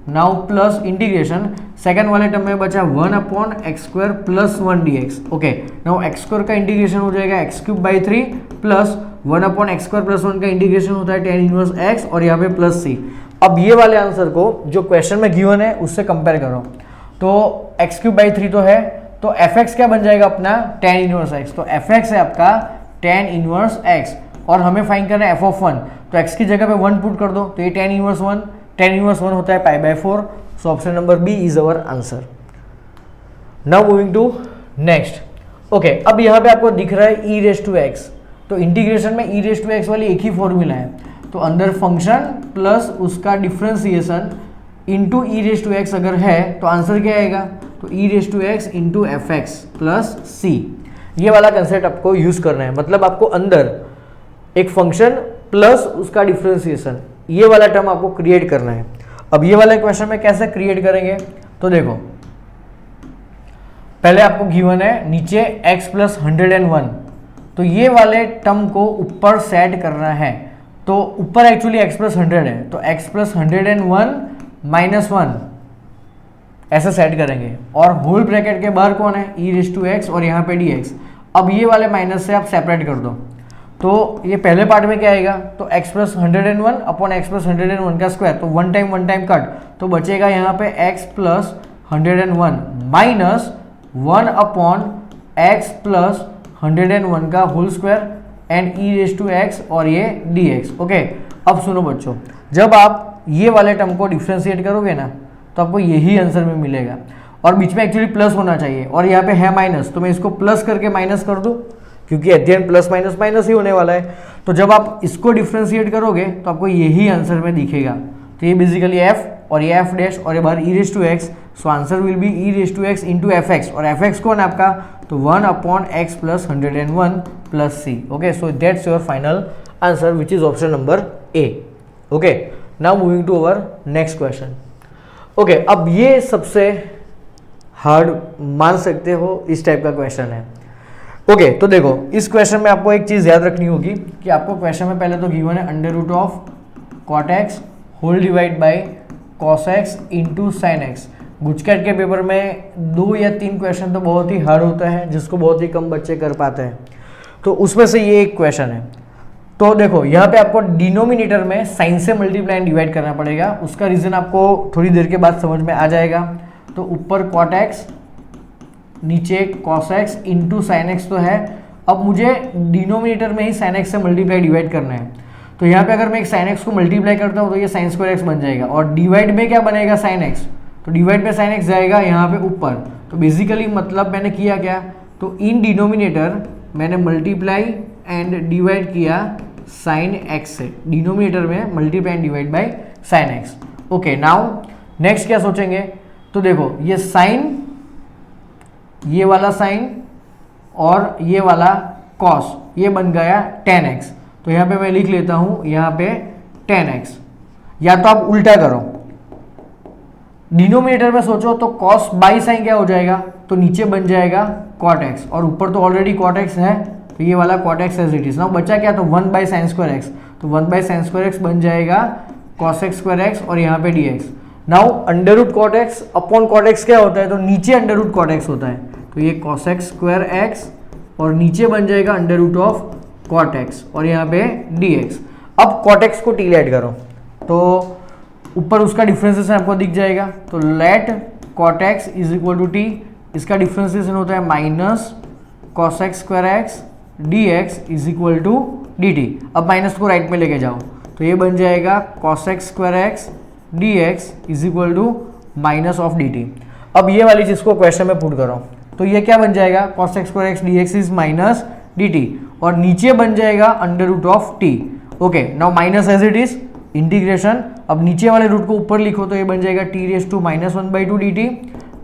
Now plus integration second वाले टर्म में बचा 1/x² + 1 dx। Okay, now x² का इंटीग्रेशन हो जाएगा x³/3 प्लस 1/x² + 1 का इंटीग्रेशन होता है tan इनवर्स x और यहाँ पे प्लस c। अब ये वाले आंसर को जो क्वेश्चन में गिवन है उससे कंपेयर करो, तो x³/3 तो है, तो fx क्या बन जाएगा अपना tan इनवर्स x, तो fx है आपका tan इनवर्स x, और हमें फाइंड करना है f ऑफ 1, तो x की जगह पे 1 पुट कर दो, तो ये tan इनवर्स 1 होता है π/4। So option number B is our answer. Now moving to next. Okay, अब यहाँ पे आपको दिख रहा है e⁻x, तो इंटीग्रेशन में e⁻x वाली एक ही फॉर्मूला है, तो अंदर फंक्शन प्लस उसका डिफ्रेंसिएशन इंटू e⁻x अगर है तो आंसर क्या आएगा, तो e⁻x into fx plus c। ये वाला कंसेप्ट आपको यूज करना है, मतलब आपको अंदर एक फंक्शन प्लस उसका डिफ्रेंसिएशन, ये वाला टर्म आपको क्रिएट करना है। अब ये वाले क्वेश्चन में कैसे क्रिएट करेंगे, तो देखो पहले आपको गिवन है नीचे x + 101, तो ये वाले टर्म को ऊपर सेट करना है, तो ऊपर एक्चुअली x + 100 है, तो x + 101 - 1 ऐसे सेट करेंगे, और होल ब्रैकेट के बाहर कौन है e⁻x और यहाँ पे dx। अब ये वाले माइनस से आप सेपरेट कर दो, तो ये पहले पार्ट में क्या आएगा, तो x plus 101 upon x plus 101 का स्क्वायर, तो वन टाइम कट, तो बचेगा यहाँ पे x plus 101 minus 1 upon x plus 101 का whole square and e raise to x और ये dx। ओके, अब सुनो बच्चों, जब आप ये वाले टर्म को डिफ्रेंशिएट करोगे ना तो आपको यही आंसर में मिलेगा, और बीच में एक्चुअली प्लस होना चाहिए और यहाँ पे है माइनस, तो मैं इसको प्लस करके माइनस कर दूं क्योंकि at the end plus minus minus ही होने वाला है। तो जब आप इसको डिफ्रेंशिएट करोगे तो आपको यही आंसर में दिखेगा, तो ये बेसिकली f और ये f डैश और ये बाहर E raise to X, so answer will be E raise to x into F X, और एफ एक्स कौन है आपका, तो 1 upon x plus 101 plus C. Okay, so that's your final answer which is option number A. Okay, now moving to our next question. Okay, अब ये सबसे hard मान सकते हो इस टाइप का क्वेश्चन है। ओके, तो देखो इस क्वेश्चन में आपको एक चीज याद रखनी होगी कि आपको क्वेश्चन में पहले तो गिवन है under root of cot x whole divide by cos x into sine x. GUJCET के पेपर में 2 या 3 क्वेश्चन तो बहुत ही हार्ड होता है जिसको बहुत ही कम बच्चे कर पाते हैं, तो उसमें से ये एक क्वेश्चन है। तो देखो यहाँ पे आपको डिनोमिनेटर में साइन से मल्टीप्लाई एंड डिवाइड करना पड़ेगा, उसका रीजन आपको थोड़ी देर के बाद समझ में आ जाएगा। तो ऊपर कॉट एक्स नीचे cos x into sine x तो है, अब मुझे डिनोमिनेटर में ही साइन एक्स से मल्टीप्लाई डिवाइड करना है। तो यहाँ पे अगर मैं एक साइन एक्स को मल्टीप्लाई करता हूँ तो ये साइन स्क्वायर एक्स बन जाएगा, और डिवाइड में क्या बनेगा साइन एक्स, तो डिवाइड में साइन एक्स जाएगा यहाँ पे ऊपर। तो बेसिकली मतलब मैंने किया क्या, तो इन डिनोमिनेटर मैंने मल्टीप्लाई एंड डिवाइड किया साइन एक्स से, डिनोमिनेटर में multiply and divide by sine x. Okay, now next क्या सोचेंगे, तो देखो ये साइन, ये वाला साइन और ये वाला कॉस, ये बन गया tan x। तो यहाँ पे मैं लिख लेता हूँ यहाँ पे tan x, या तो आप उल्टा करो, डिनोमिनेटर में सोचो तो cos बाई साइन क्या हो जाएगा, तो नीचे बन जाएगा cot x, और ऊपर तो ऑलरेडी cot x है, तो ये वाला cot x as it is. Now बचा क्या, तो 1 बाई साइन स्क्वायर एक्स, तो 1 बाई साइन स्क्वायर एक्स बन जाएगा cos x स्क्वायर एक्स और यहाँ पे dx। Now under root cot x upon cot x क्या होता है, तो नीचे अंडर रूट कॉट एक्स होता है, तो ये cos x स्क्वायर एक्स और नीचे बन जाएगा under root of cot x और यहाँ पे dx। अब कॉट एक्स को टी ऐड करो तो ऊपर उसका डिफ्रेंसिएशन आपको दिख जाएगा, तो let cot x is equal to t, इसका डिफ्रेंसिएशन होता है minus cos x square x dx is equal to dt। अब माइनस को राइट में लेके जाओ तो ये बन जाएगा cos x square x dx is equal to minus of dt। अब ये वाली चीज को क्वेश्चन में पुट करो तो ये क्या बन जाएगा, cos x square x dx is minus dt, और नीचे बन जाएगा under root of t। Okay, now minus as it is integration, अब नीचे वाले रूट को ऊपर लिखो तो ये बन जाएगा t raise to minus 1/2 dt।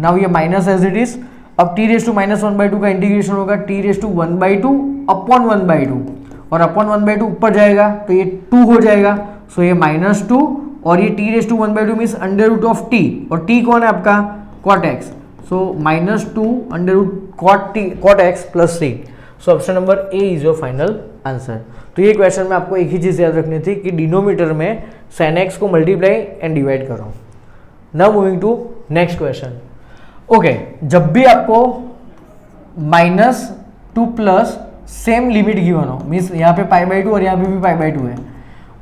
Now ये माइनस एज इट इज, अब t रेज टू माइनस 1/2 का इंटीग्रेशन होगा t रेज टू 1/2 अपॉन 1/2, और अपॉन 1/2 ऊपर जाएगा तो ये 2 हो जाएगा, सो ये -2, और ये t raise to 1/2 means under root of t, और t कौन है आपका cot x, so -2 under root cot x plus c। So option number A is your final answer. तो ये क्वेश्चन में आपको एक ही चीज याद रखनी थी कि डिनोमीटर में sin x को मल्टीप्लाई एंड डिवाइड करो। Now moving to next question. Okay, जब भी आपको -2 प्लस सेम लिमिट गिवन हो, मीन्स यहाँ पे π/2 और यहाँ पे भी π/2 है,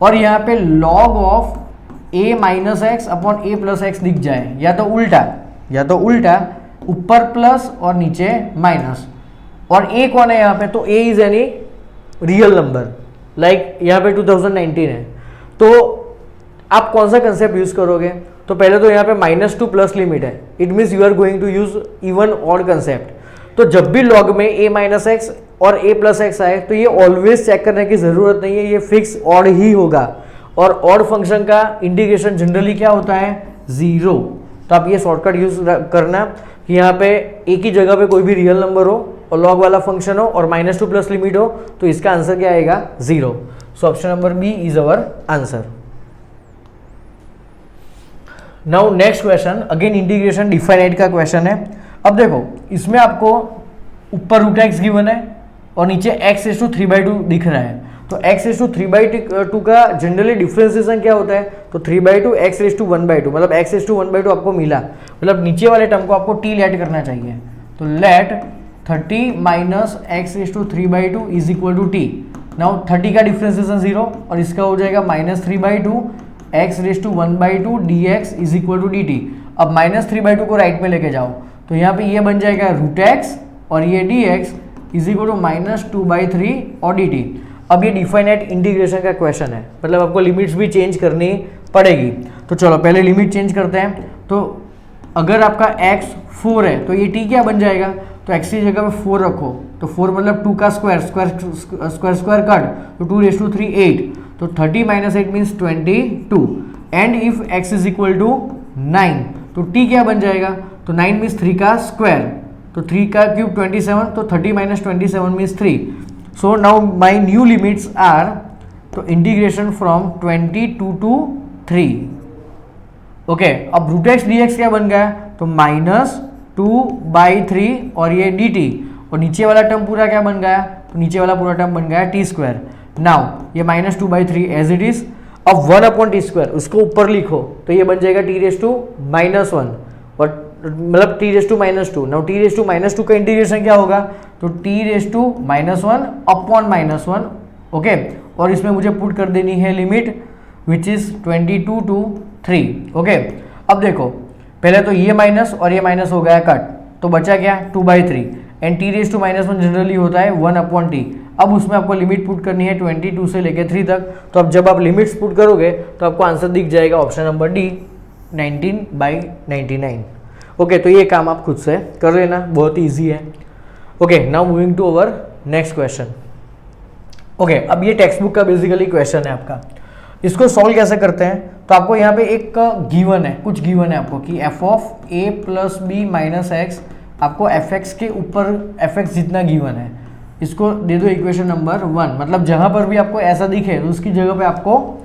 और यहाँ पे log of a minus x upon a plus x दिख जाए, या तो उल्टा ऊपर प्लस और नीचे माइनस, और a कौन है यहाँ पे, तो a is any real number, like यहाँ पे 2019 है, तो आप कौन सा कंसेप्ट यूज करोगे, तो पहले तो यहाँ पे -2 प्लस लिमिट है, it means you are going to use even odd concept. तो जब भी लॉग में a माइनस एक्स और a प्लस एक्स आए तो ये ऑलवेज चेक करने की जरूरत नहीं है, ये फिक्स ऑड ही होगा, और ऑड फंक्शन का इंटीग्रेशन जनरली क्या होता है, 0। तो आप ये शॉर्टकट यूज करना कि यहाँ पे एक ही जगह पे कोई भी रियल नंबर हो और लॉग वाला फंक्शन हो और -2 प्लस लिमिट हो, तो इसका आंसर क्या आएगा, 0। So option number B is our answer. Now next question, again integration definite का क्वेश्चन है। अब देखो इसमें आपको ऊपर रूट एक्स गिवन है और नीचे x रेज़ टू 3/2 दिख रहा है, तो x रेज़ टू 3/2 का जनरली डिफरेंशिएशन क्या होता है, तो 3/2 x रेज़ टू 1/2, मतलब x रेज़ टू 1/2 आपको मिला, मतलब नीचे वाले टर्म को आपको t लेट करना चाहिए, तो let 30 minus x raise to 3/2 is equal to t। Now 30 का डिफ्रेंसिएशन 0 और इसका हो जाएगा -3/2 x⁻1/2 dx is equal to dt। अब -3/2 को राइट में लेके जाओ तो यहाँ पे ये बन जाएगा √x और ये dx इज इक्वल टू -2/3 और dt। अब ये डिफाइनाइट इंटीग्रेशन का क्वेश्चन है, मतलब आपको लिमिट्स भी चेंज करनी पड़ेगी। तो चलो पहले लिमिट चेंज करते हैं। तो अगर आपका x 4 है तो ये t क्या बन जाएगा, तो x की जगह पे 4 रखो तो 4 मतलब 2 का स्क्वायर कट तो 2⁻3 8 तो 30 - 8 means 22 and if x is equal to 9 तो t क्या बन जाएगा, तो 9 मीन्स 3 का स्क्वायर तो 3 का क्यूब 27 तो 30 - 27 means 3। So now my new limits are तो इंटीग्रेशन फ्रॉम 22 to 3। ओके, अब √x dx क्या बन गया, तो -2/3 और ये dt और नीचे वाला टर्म पूरा क्या बन गया, तो नीचे वाला पूरा टर्म बन गया t²। नाउ ये -2/3 एज इट इज। अब 1/t² उसको ऊपर लिखो तो ये बन जाएगा t⁻1 और मतलब t⁻²। नाउ t⁻² का इंटीग्रेशन क्या होगा, तो t⁻1/1 ओके, और इसमें मुझे पुट कर देनी है limit which is 22 to 3। Okay, अब देखो पहले तो ये माइनस और ये माइनस हो गया कट तो बचा क्या 2/3 एंड t⁻1 जनरली होता है 1/t। अब उसमें आपको लिमिट पुट करनी है 22 से लेके 3 तक। तो अब जब आप लिमिट्स पुट करोगे तो आपको आंसर दिख जाएगा ऑप्शन नंबर डी 19/99। ओके, तो ये काम आप खुद से कर लेना, बहुत ईजी है। Okay, now moving to our next question. Okay, अब ये टेक्स्ट बुक का बेसिकली क्वेश्चन है आपका। इसको सॉल्व कैसे करते हैं, तो आपको यहाँ पे एक गिवन है, कुछ गिवन है आपको कि f(a + b - x) आपको fx के ऊपर fx जितना गिवन है, इसको दे दो इक्वेशन नंबर 1। मतलब जहां पर भी आपको ऐसा दिखे तो उसकी जगह पे आपको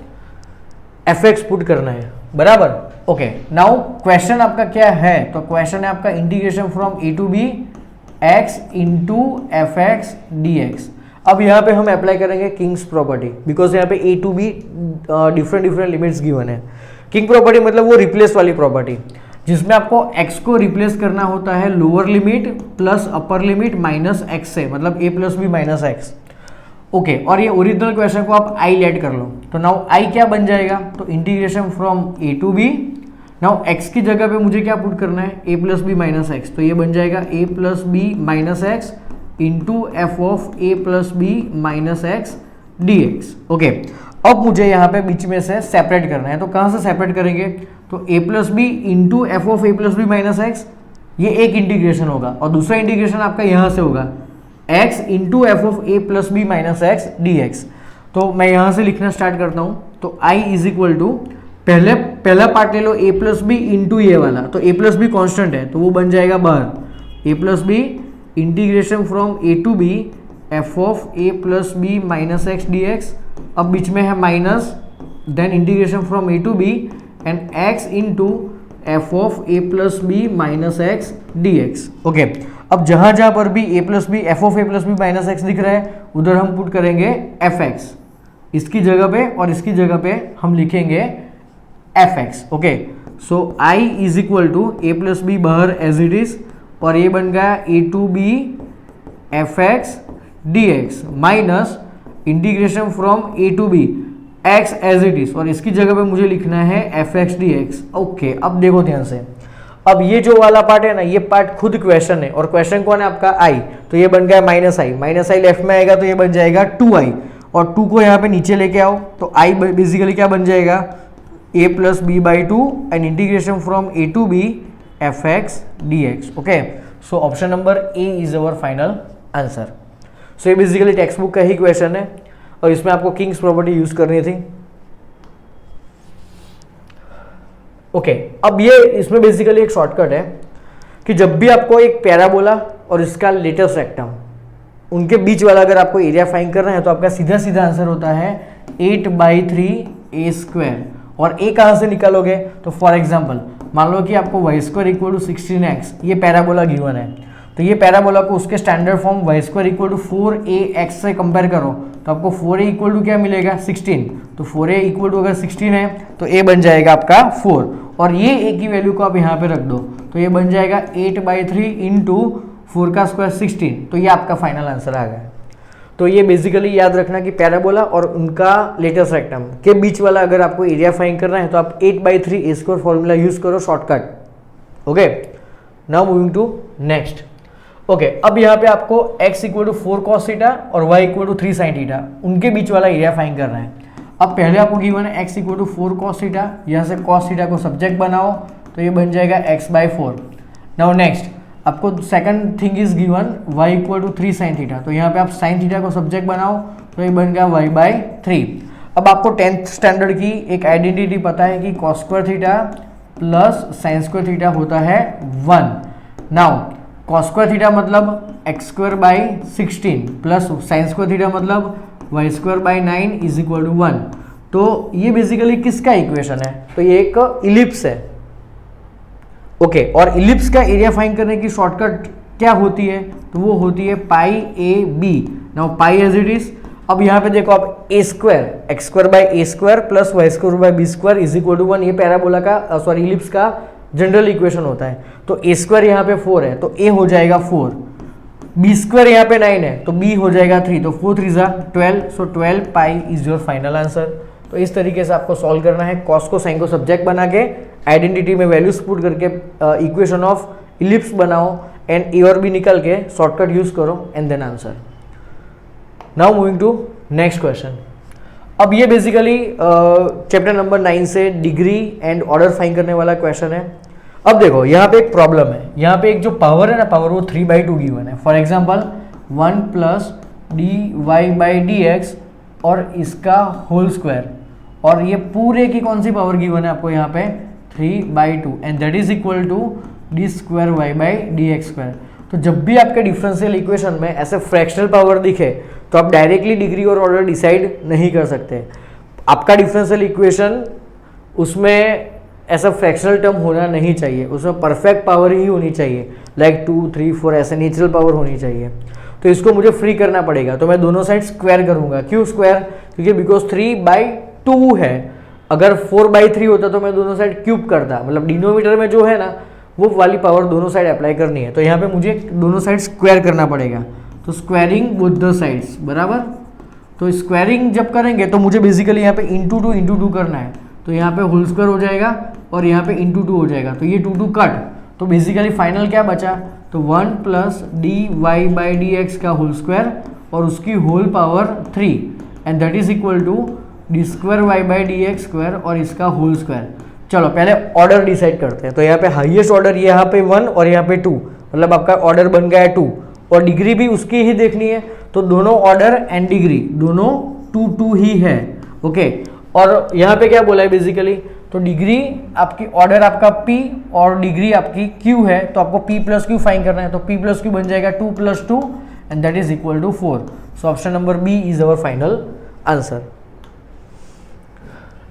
fx पुट करना है, बराबर। ओके, नाउ क्वेश्चन आपका क्या है, तो क्वेश्चन है आपका integration from a to b x into fx dx। अब यहाँ पे हम अप्लाई करेंगे किंग्स प्रॉपर्टी, बिकॉज यहाँ पे a to b different limits given है। किंग प्रॉपर्टी मतलब वो रिप्लेस वाली प्रॉपर्टी जिसमें आपको x को रिप्लेस करना होता है lower limit plus upper limit minus x से, मतलब a + b - x। ओके, और ये ओरिजिनल क्वेश्चन को आप i लेट कर लो तो नाउ i क्या बन जाएगा, तो integration from a to b। Now x की जगह पे मुझे क्या पुट करना है, a + b - x, तो ये बन जाएगा a + b - x into f(a + b - x dx। Okay, अब मुझे यहाँ पे बीच में से सेपरेट करना है, तो कहाँ से सेपरेट करेंगे, तो a + b into f(a + b - x) ये एक इंटीग्रेशन होगा और दूसरा इंटीग्रेशन आपका यहाँ से होगा x into f(a + b - x dx। तो मैं यहाँ से लिखना स्टार्ट करता हूँ, तो i इज इक्वल टू पहला पार्ट ले लो a + b इंटू ये वाला, तो a + b कॉन्स्टेंट है तो वो बन जाएगा बाहर a + b integration from a to b f(a + b - x dx। अब बीच में है minus, then integration from a to b and x into f(a + b - x dx। Okay, अब जहां पर भी a + b f(a + b - x दिख रहा है उधर हम पुट करेंगे fx इसकी जगह पे, और इसकी जगह पे हम लिखेंगे fx। Okay, so i is equal to a + b बाहर एज इट इज और ये बन गया a to b fx dx minus integration from a to b x as it is और इसकी जगह पे मुझे लिखना है fx dx। ओके, अब देखो ध्यान से, अब ये जो वाला पार्ट है ना, ये पार्ट खुद क्वेश्चन है और क्वेश्चन कौन है आपका i, तो ये बन गया -i लेफ्ट में आएगा तो ये बन जाएगा 2i और 2 को यहाँ पे नीचे लेके आओ तो i बेसिकली क्या बन जाएगा a + b/2 and integration from a to b fx dx। Okay, so option number A is our final answer. So ये बेसिकली टेक्स्ट बुक का ही क्वेश्चन है और इसमें आपको किंग्स प्रॉपर्टी यूज करनी थी। ओके, अब ये इसमें बेसिकली एक शॉर्टकट है कि जब भी आपको एक पैराबोला और इसका लेटेस्ट रेक्टम उनके बीच वाला अगर आपको एरिया फाइंड करना है तो आपका सीधा सीधा आंसर होता है 8/3a²। और a कहाँ से निकालोगे, तो फॉर एग्जाम्पल मान लो कि आपको y² = 16x ये पैराबोला गिवन है, तो ये पैराबोला को उसके स्टैंडर्ड फॉर्म y² = 4ax से कंपेयर करो तो आपको 4a = क्या मिलेगा 16। तो 4a = अगर 16 है तो a बन जाएगा आपका 4 और ये a की वैल्यू को आप यहाँ पे रख दो तो ये बन जाएगा 8/3 × 4 का स्क्वायर 16। तो ये आपका फाइनल आंसर आ गया। तो ये बेसिकली याद रखना कि पैराबोला और उनका लेटेस्ट रेक्टम के बीच वाला अगर आपको एरिया फाइंड करना है तो आप 8/3 ए स्क्वायर फॉर्मूला यूज करो shortcut. Okay, now moving to next. Okay, अब यहाँ पे आपको x = 4 cos थीटा और y = 3 sin थीटा उनके बीच वाला एरिया फाइंड करना है। अब पहले आपको गिवन है x = 4 cos थीटा, यहाँ से cos थीटा को सब्जेक्ट बनाओ तो ये बन जाएगा x/4। नाउ नेक्स्ट आपको second thing is given y = 3 sin theta, तो यहाँ पे आप sin थीटा को सब्जेक्ट बनाओ तो ये बन गया y/3। अब आपको 10th स्टैंडर्ड की एक आइडेंटिटी पता है कि cos² theta plus sin² theta होता है 1। नाउ cos² थीटा मतलब x²/16 प्लस sin² थीटा मतलब y²/9 = 1। तो ये बेसिकली किसका इक्वेशन है? तो ये एक इलिप्स है। ओके, और इलिप्स का एरिया फाइंड करने की शॉर्टकट क्या होती है? तो वो होती है π/a/b। Now pi as it is. अब यहाँ पे देखो आप a² x² प्लस y² = 1 ये पैराबोला का सॉरी इलिप्स का जनरल इक्वेशन होता है। तो a² यहाँ पे 4 है तो a हो जाएगा 4, b² यहाँ पे 9 है तो b हो जाएगा 3, तो 4 3 12, सो 12 पाई इज योर फाइनल आंसर। तो इस तरीके से आपको सॉल्व करना है, कॉस को साइन को सब्जेक्ट बना के आइडेंटिटी में वैल्यूज पुट करके इक्वेशन ऑफ इलिप्स बनाओ एंड ए और बी निकल के शॉर्टकट यूज करो and then answer. Now moving to next question. अब ये बेसिकली चैप्टर नंबर 9 से डिग्री एंड ऑर्डर फाइंड करने वाला क्वेश्चन है। अब देखो यहाँ पे एक प्रॉब्लम है, यहाँ पे एक जो पावर है ना, पावर वो 3/2 गिवन है। फॉर एग्जाम्पल 1 + dy/dx और इसका होल स्क्वायर, और ये पूरे की कौन सी पावर गिवन है आपको यहाँ पे 3/2 and that is equal to d²y/dx²। तो जब भी आपके डिफरेंशियल इक्वेशन में ऐसे फ्रैक्शनल पावर दिखे तो आप डायरेक्टली डिग्री और ऑर्डर डिसाइड नहीं कर सकते। आपका डिफरेंशियल इक्वेशन उसमें ऐसा फ्रैक्शनल टर्म होना नहीं चाहिए, उसमें परफेक्ट पावर ही होनी चाहिए, लाइक 2 3 4 ऐसे नेचुरल पावर होनी चाहिए। तो इसको मुझे फ्री करना पड़ेगा, तो मैं दोनों साइड स्क्वायर करूंगा। क्यों स्क्वायर? क्योंकि बिकॉज 3/2 है। अगर 4/3 होता तो मैं दोनों साइड क्यूब करता, मतलब डिनोमीटर में जो है ना वो वाली पावर दोनों साइड अप्लाई करनी है। तो यहाँ पे मुझे दोनों साइड स्क्वायर करना पड़ेगा, तो स्क्वायरिंग बोथ द साइड्स बराबर। तो स्क्वायरिंग जब करेंगे तो मुझे बेसिकली यहाँ पे इंटू 2 करना है, तो यहाँ पे होल स्क्वायर हो जाएगा और यहाँ पे इंटू 2 हो जाएगा, तो ये 2 कट। तो बेसिकली फाइनल क्या बचा? तो 1 + dy/dx का होल स्क्वायर और उसकी whole power 3 and that is equal to d²y/dx² और इसका होल स्क्वायर। चलो पहले ऑर्डर डिसाइड करते हैं। तो यहाँ पे हाईएस्ट ऑर्डर यहाँ पे 1 और यहाँ पे 2, मतलब आपका ऑर्डर बन गया है 2 और डिग्री भी उसकी ही देखनी है, तो दोनों ऑर्डर एंड डिग्री दोनों 2 ही है। ओके, और यहाँ पे क्या बोला है बेसिकली, तो डिग्री आपकी ऑर्डर आपका P और डिग्री आपकी Q है, तो आपको P + Q फाइंड करना है। तो P + Q बन जाएगा 2 + 2 and that is equal to 4। So option number B is our final answer.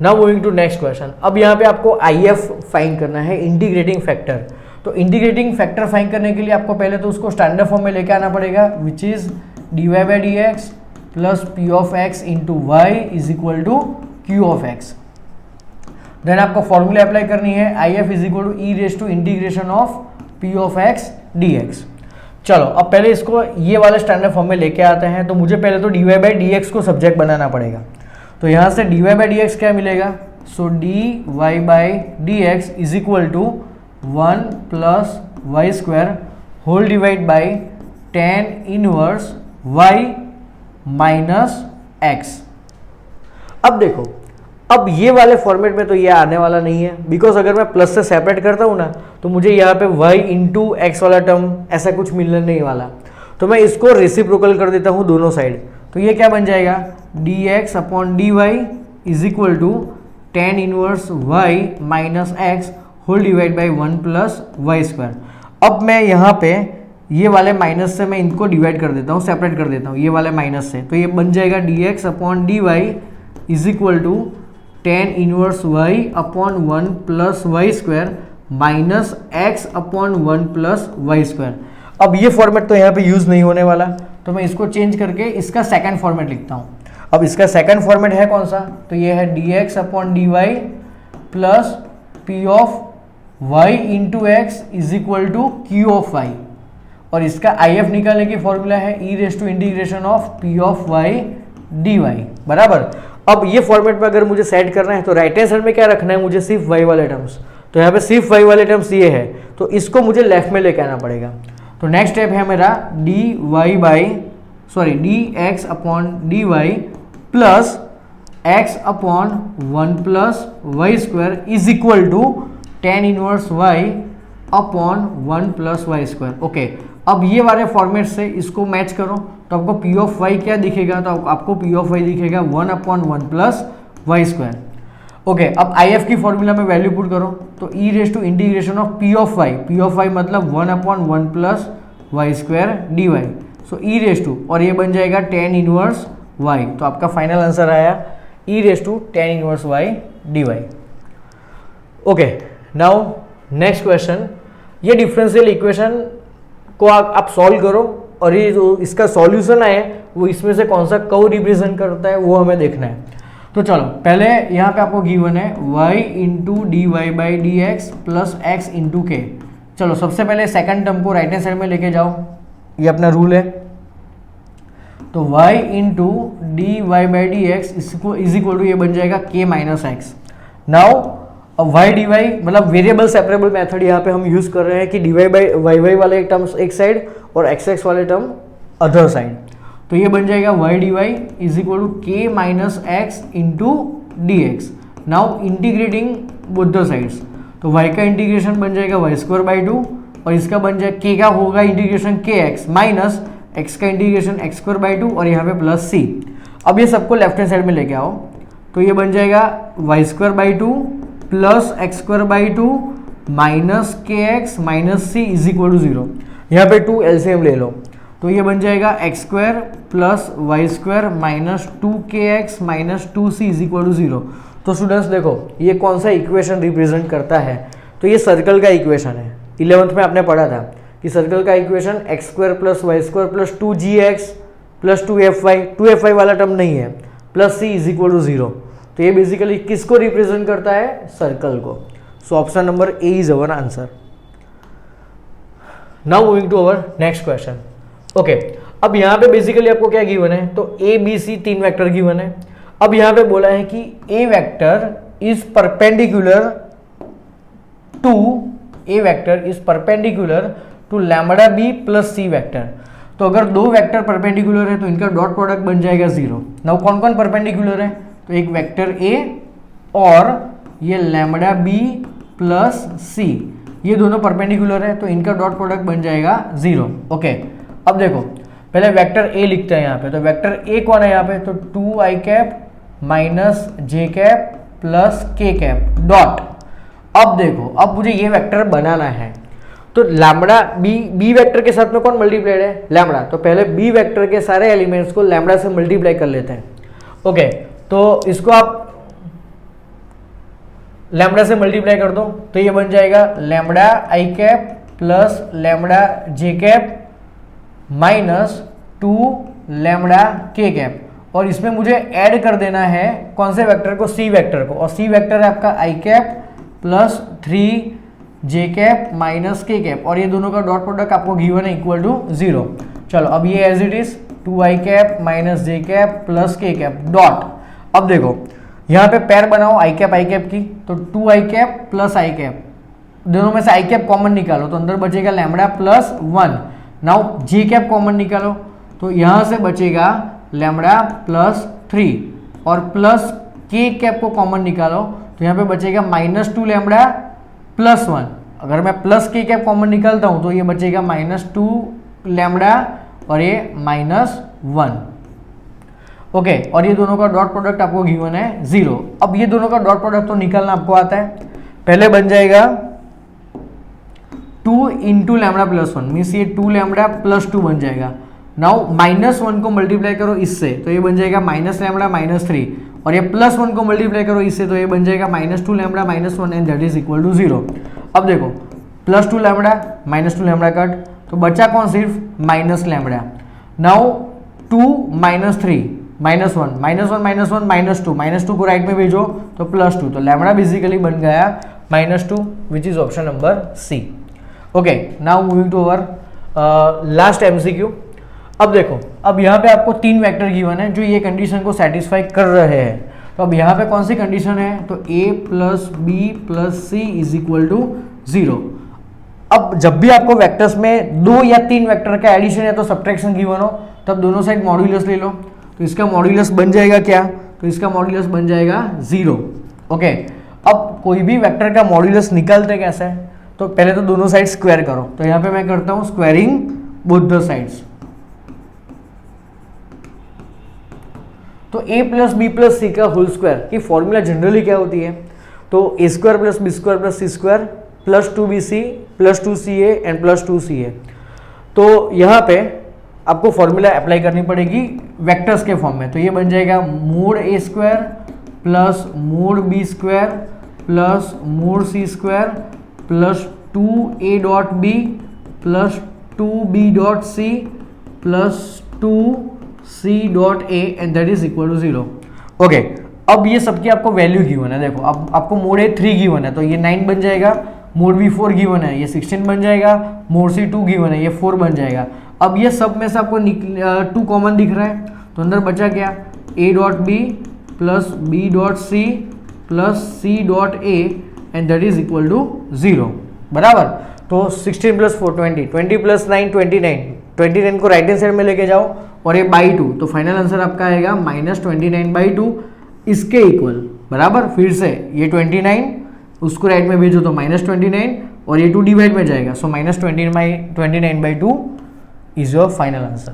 Now moving to next question. अब यहाँ पे आपको IF फाइंड करना है, इंटीग्रेटिंग फैक्टर। तो इंटीग्रेटिंग फैक्टर फाइंड करने के लिए आपको पहले तो उसको स्टैंडर्ड फॉर्म में लेके आना पड़ेगा, which is dy/dx + p of x × y is equal to q of x। Then आपको फॉर्मूला अप्लाई करनी है, IF = e⁻∫ p of x dx। चलो अब पहले इसको ये वाले स्टैंडर्ड फॉर्म में लेके आते हैं। तो मुझे पहले तो dy/dx को सब्जेक्ट बनाना पड़ेगा। तो यहाँ से dy/dx क्या मिलेगा? So dy/dx is equal to 1 + y² whole divide by tan inverse y minus x। अब देखो, अब ये वाले फॉर्मेट में तो ये आने वाला नहीं है, बिकॉज अगर मैं प्लस से सेपरेट करता हूँ ना तो मुझे यहाँ पे y × x वाला टर्म ऐसा कुछ मिलने नहीं वाला। तो मैं इसको रेसिप्रोकल कर देता हूँ दोनों साइड। तो ये क्या बन जाएगा? dx/dy is equal to tan inverse y minus x whole divide by 1 + y²। अब मैं यहाँ पे ये वाले माइनस से मैं इनको डिवाइड कर देता हूँ, सेपरेट कर देता हूँ ये वाले माइनस से। तो ये बन जाएगा dx/dy is equal to tan inverse y upon 1 + y² minus x upon 1 + y²। अब ये फॉर्मेट तो यहाँ पे यूज नहीं होने वाला, तो मैं इसको चेंज करके इसका सेकंड फॉर्मेट लिखता हूँ। अब इसका सेकंड फॉर्मेट है कौन सा? तो ये है dx/dy plus p of y × x is equal to q of y। और इसका IF निकालने की फॉर्मूला है e raise to integration of p of y dy, बराबर। अब ये फॉर्मेट में अगर मुझे सेट करना है तो राइट हैंड साइड में क्या रखना है मुझे, सिर्फ y वाले टर्म्स। तो यहाँ पे सिर्फ y वाले टर्म्स ये है, तो इसको मुझे लेफ्ट में लेके आना पड़ेगा। तो नेक्स्ट स्टेप है मेरा dx upon dy plus x upon 1 plus Y square is equal to tan inverse y upon 1 plus Y square. Okay, अब ये वाले फॉर्मेट से इसको मैच करो तो आपको p ऑफ y क्या दिखेगा, तो आपको p ऑफ y दिखेगा 1 upon 1 plus Y square. Okay, अब IF की फॉर्मूला में वैल्यू पुट करो तो e raise to integration of p of y मतलब 1 upon 1 plus Y square d y. So e raise to, और ये बन जाएगा tan इनवर्स y। तो आपका फाइनल आंसर आया e raise to tan inverse y d y. Okay, now next question, ये differential equation को आप सॉल्व करो और ये जो इसका सॉल्यूशन आए वो इसमें से कौन सा कर्व रिप्रेजेंट करता है वो हमें देखना है। तो चलो पहले यहाँ पे आपको गिवन है y into d y by D x plus x into k. चलो सबसे पहले सेकंड टर्म को राइट हैंड साइड में लेके जाओ, ये अपना रूल है। तो y into d y by D x is equal to ये बन जाएगा k माइनस एक्स। नाउ अब y dy मतलब वेरिएबल सेपरेबल मेथड यहाँ पे हम यूज कर रहे हैं कि dy बाई वाई वाले टर्म्स एक साइड और x वाले टर्म अदर साइड। तो ये बन जाएगा y dy is equal to k minus x into d x. Now integrating both the sides, तो y का इंटीग्रेशन बन जाएगा वाई स्क्वायर बाई 2 और इसका बन जाएगा k का होगा इंटीग्रेशन kx माइनस x का इंटीग्रेशन x स्क्वायर बाई 2 और यहाँ पे प्लस c। अब ये सबको लेफ्ट हैंड साइड में लेके आओ तो ये बन जाएगा y square by 2 plus x square by 2 minus k x minus c is equal to 0। यहाँ पे 2 एलसीएम ले लो तो ये बन जाएगा x square plus Y square minus 2kx minus 2c is equal to 0। तो स्टूडेंट्स देखो ये कौन सा इक्वेशन रिप्रेजेंट करता है, तो ये सर्कल का इक्वेशन है। 11th में आपने पढ़ा था कि सर्कल का equation x square plus Y square plus 2gx plus 2fy वाला टर्म नहीं है, plus c is equal to 0। तो ये बेसिकली किसको रिप्रेजेंट करता है, सर्कल को। So option number A is our answer. Now moving to our next question. Okay, अब यहाँ पे बेसिकली आपको क्या गिवन है, तो A B C 3 vector given है। अब यहाँ पे बोला है कि A vector is perpendicular to lambda B plus C vector. तो अगर 2 वेक्टर परपेंडिकुलर है तो इनका डॉट प्रोडक्ट बन जाएगा 0। नाउ कौन कौन परपेंडिकुलर है, तो एक वेक्टर ए और ये लैम्बडा बी प्लस सी, ये दोनों परपेंडिकुलर है तो इनका डॉट प्रोडक्ट बन जाएगा 0। ओके, अब देखो पहले वेक्टर ए लिखते हैं यहाँ पे। तो वेक्टर ए कौन है यहाँ पे, तो 2i cap minus j cap plus k cap dot. अब देखो अब मुझे ये वेक्टर बनाना है तो लैम्बडा बी वेक्टर के साथ में कौन मल्टीप्लाइड है, लैम्बडा। तो पहले बी वेक्टर के सारे एलिमेंट्स को लैम्बडा से मल्टीप्लाई कर लेते हैं। ओके, तो इसको आप लैम्बडा से मल्टीप्लाई कर दो तो ये बन जाएगा लैम्बडा आई कैप प्लस लैम्बडा जे कैप माइनस 2 लैम्बडा के कैप, और इसमें मुझे ऐड कर देना है कौन से वेक्टर को, सी वेक्टर को। और सी वेक्टर है आपका i cap plus 3 j cap minus k cap, और ये दोनों का डॉट प्रोडक्ट आपको गिवन है इक्वल टू 0। चलो अब ये as it is 2i cap minus j cap plus k cap dot. अब देखो यहाँ पे पैर बनाओ आई कैप की, तो 2i कैप प्लस आई कैप, दोनों में से आई कैप कॉमन निकालो तो अंदर बचेगा लैम्बडा प्लस 1। नाउ जे कैप कॉमन निकालो तो यहाँ से बचेगा लैम्बडा प्लस 3 और प्लस के कैप को कॉमन निकालो तो यहाँ पे बचेगा माइनस 2 लैम्बडा प्लस 1। अगर मैं प्लस के कैप कॉमन निकालता हूँ तो ये बचेगा माइनस 2 लैम्बडा और ये माइनस 1। ओके, और ये दोनों का डॉट प्रोडक्ट आपको गिवन है 0। अब ये दोनों का डॉट प्रोडक्ट तो निकालना आपको आता है। पहले बन जाएगा 2 इंटू लैम्बडा प्लस 1 मीन्स ये 2 लैम्बडा प्लस 2 बन जाएगा। नाउ माइनस 1 को मल्टीप्लाई करो इससे तो ये बन जाएगा माइनस लैम्बडा माइनस 3, और ये प्लस 1 को मल्टीप्लाई करो इससे तो ये बन जाएगा minus 2 lambda minus 1 and that is equal to 0। अब देखो plus 2 lambda minus 2 lambda cut, तो बचा कौन, सिर्फ minus lambda. Now 2 minus 3 minus 1 minus 1 minus 1 minus 2 को राइट में भेजो तो प्लस 2, तो लैम्बडा बेसिकली बन गया minus 2 which is option number c. Okay, now moving to our last MCQ. अब देखो, अब यहाँ पे आपको 3 वेक्टर गिवन है जो ये कंडीशन को सेटिस्फाई कर रहे हैं। तो अब यहाँ पे कौन सी कंडीशन है, तो a plus B plus C is equal to 0। अब जब भी आपको वेक्टर्स में 2 या 3 वेक्टर का एडिशन या तो सब्ट्रैक्शन गिवन हो, तब दोनों साइड मॉड्यूलस ले लो। तो इसका मॉड्यूलस बन जाएगा क्या, तो इसका मॉड्यूलस बन जाएगा 0। ओके, अब कोई भी वेक्टर का मॉड्यूलस निकालते कैसे है, तो पहले तो दोनों साइड स्क्वायर करो। तो यहाँ पे मैं करता हूँ स्क्वायरिंग बोथ द साइड्स। तो a plus B plus C का होल स्क्वायर की फॉर्मूला जनरली क्या होती है, तो A square plus B square plus C square plus 2bc plus 2ca and plus 2ca। तो यहाँ पे आपको फॉर्मूला अप्लाई करनी पड़ेगी वेक्टर्स के फॉर्म में। तो ये बन जाएगा mod a square plus mod b square plus mod c square plus 2a dot b plus 2b dot c plus 2c dot a and that is equal to 0। Okay, अब ये सबकी आपको वैल्यू गिवन है। देखो, अब आपको mode ए 3 given है तो ये 9 बन जाएगा, मोड बी 4 गिवन है ये 16 बन जाएगा, मोड सी 2 गिवन है ये 4 बन जाएगा। अब ये सब में से आपको 2 कॉमन दिख रहा है, तो अंदर बचा क्या, a dot b plus b dot c plus c dot a and that is equal to 0। बराबर। तो 16 प्लस 4 20, 20 प्लस 9 29 को राइट हैंड साइड में लेके जाओ और ये बाई 2, तो फाइनल आंसर आपका आएगा -29/2 इसके इक्वल। बराबर। फिर से ये 29 उसको राइट में भेजो तो -29 और ये 2 डिवाइड में जाएगा, सो -29/2 is your final answer.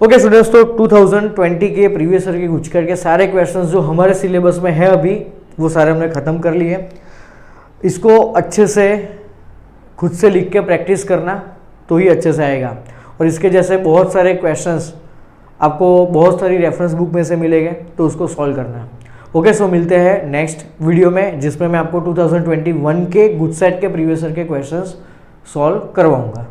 Okay students, तो 2020 के प्रीवियस ईयर के कुछ करके सारे क्वेश्चंस जो हमारे सिलेबस में है अभी वो सारे हमने ख़त्म कर लिए। इसको अच्छे से खुद से लिख के प्रैक्टिस करना तो ही अच्छे से आएगा। और इसके जैसे बहुत सारे क्वेश्चंस आपको बहुत सारी रेफरेंस बुक में से मिलेंगे, तो उसको सॉल्व करना। ओके, सो मिलते हैं नेक्स्ट वीडियो में जिसमें मैं आपको 2021 के गुड सेट के प्रीवियस ईयर के क्वेश्चंस सॉल्व करवाऊंगा।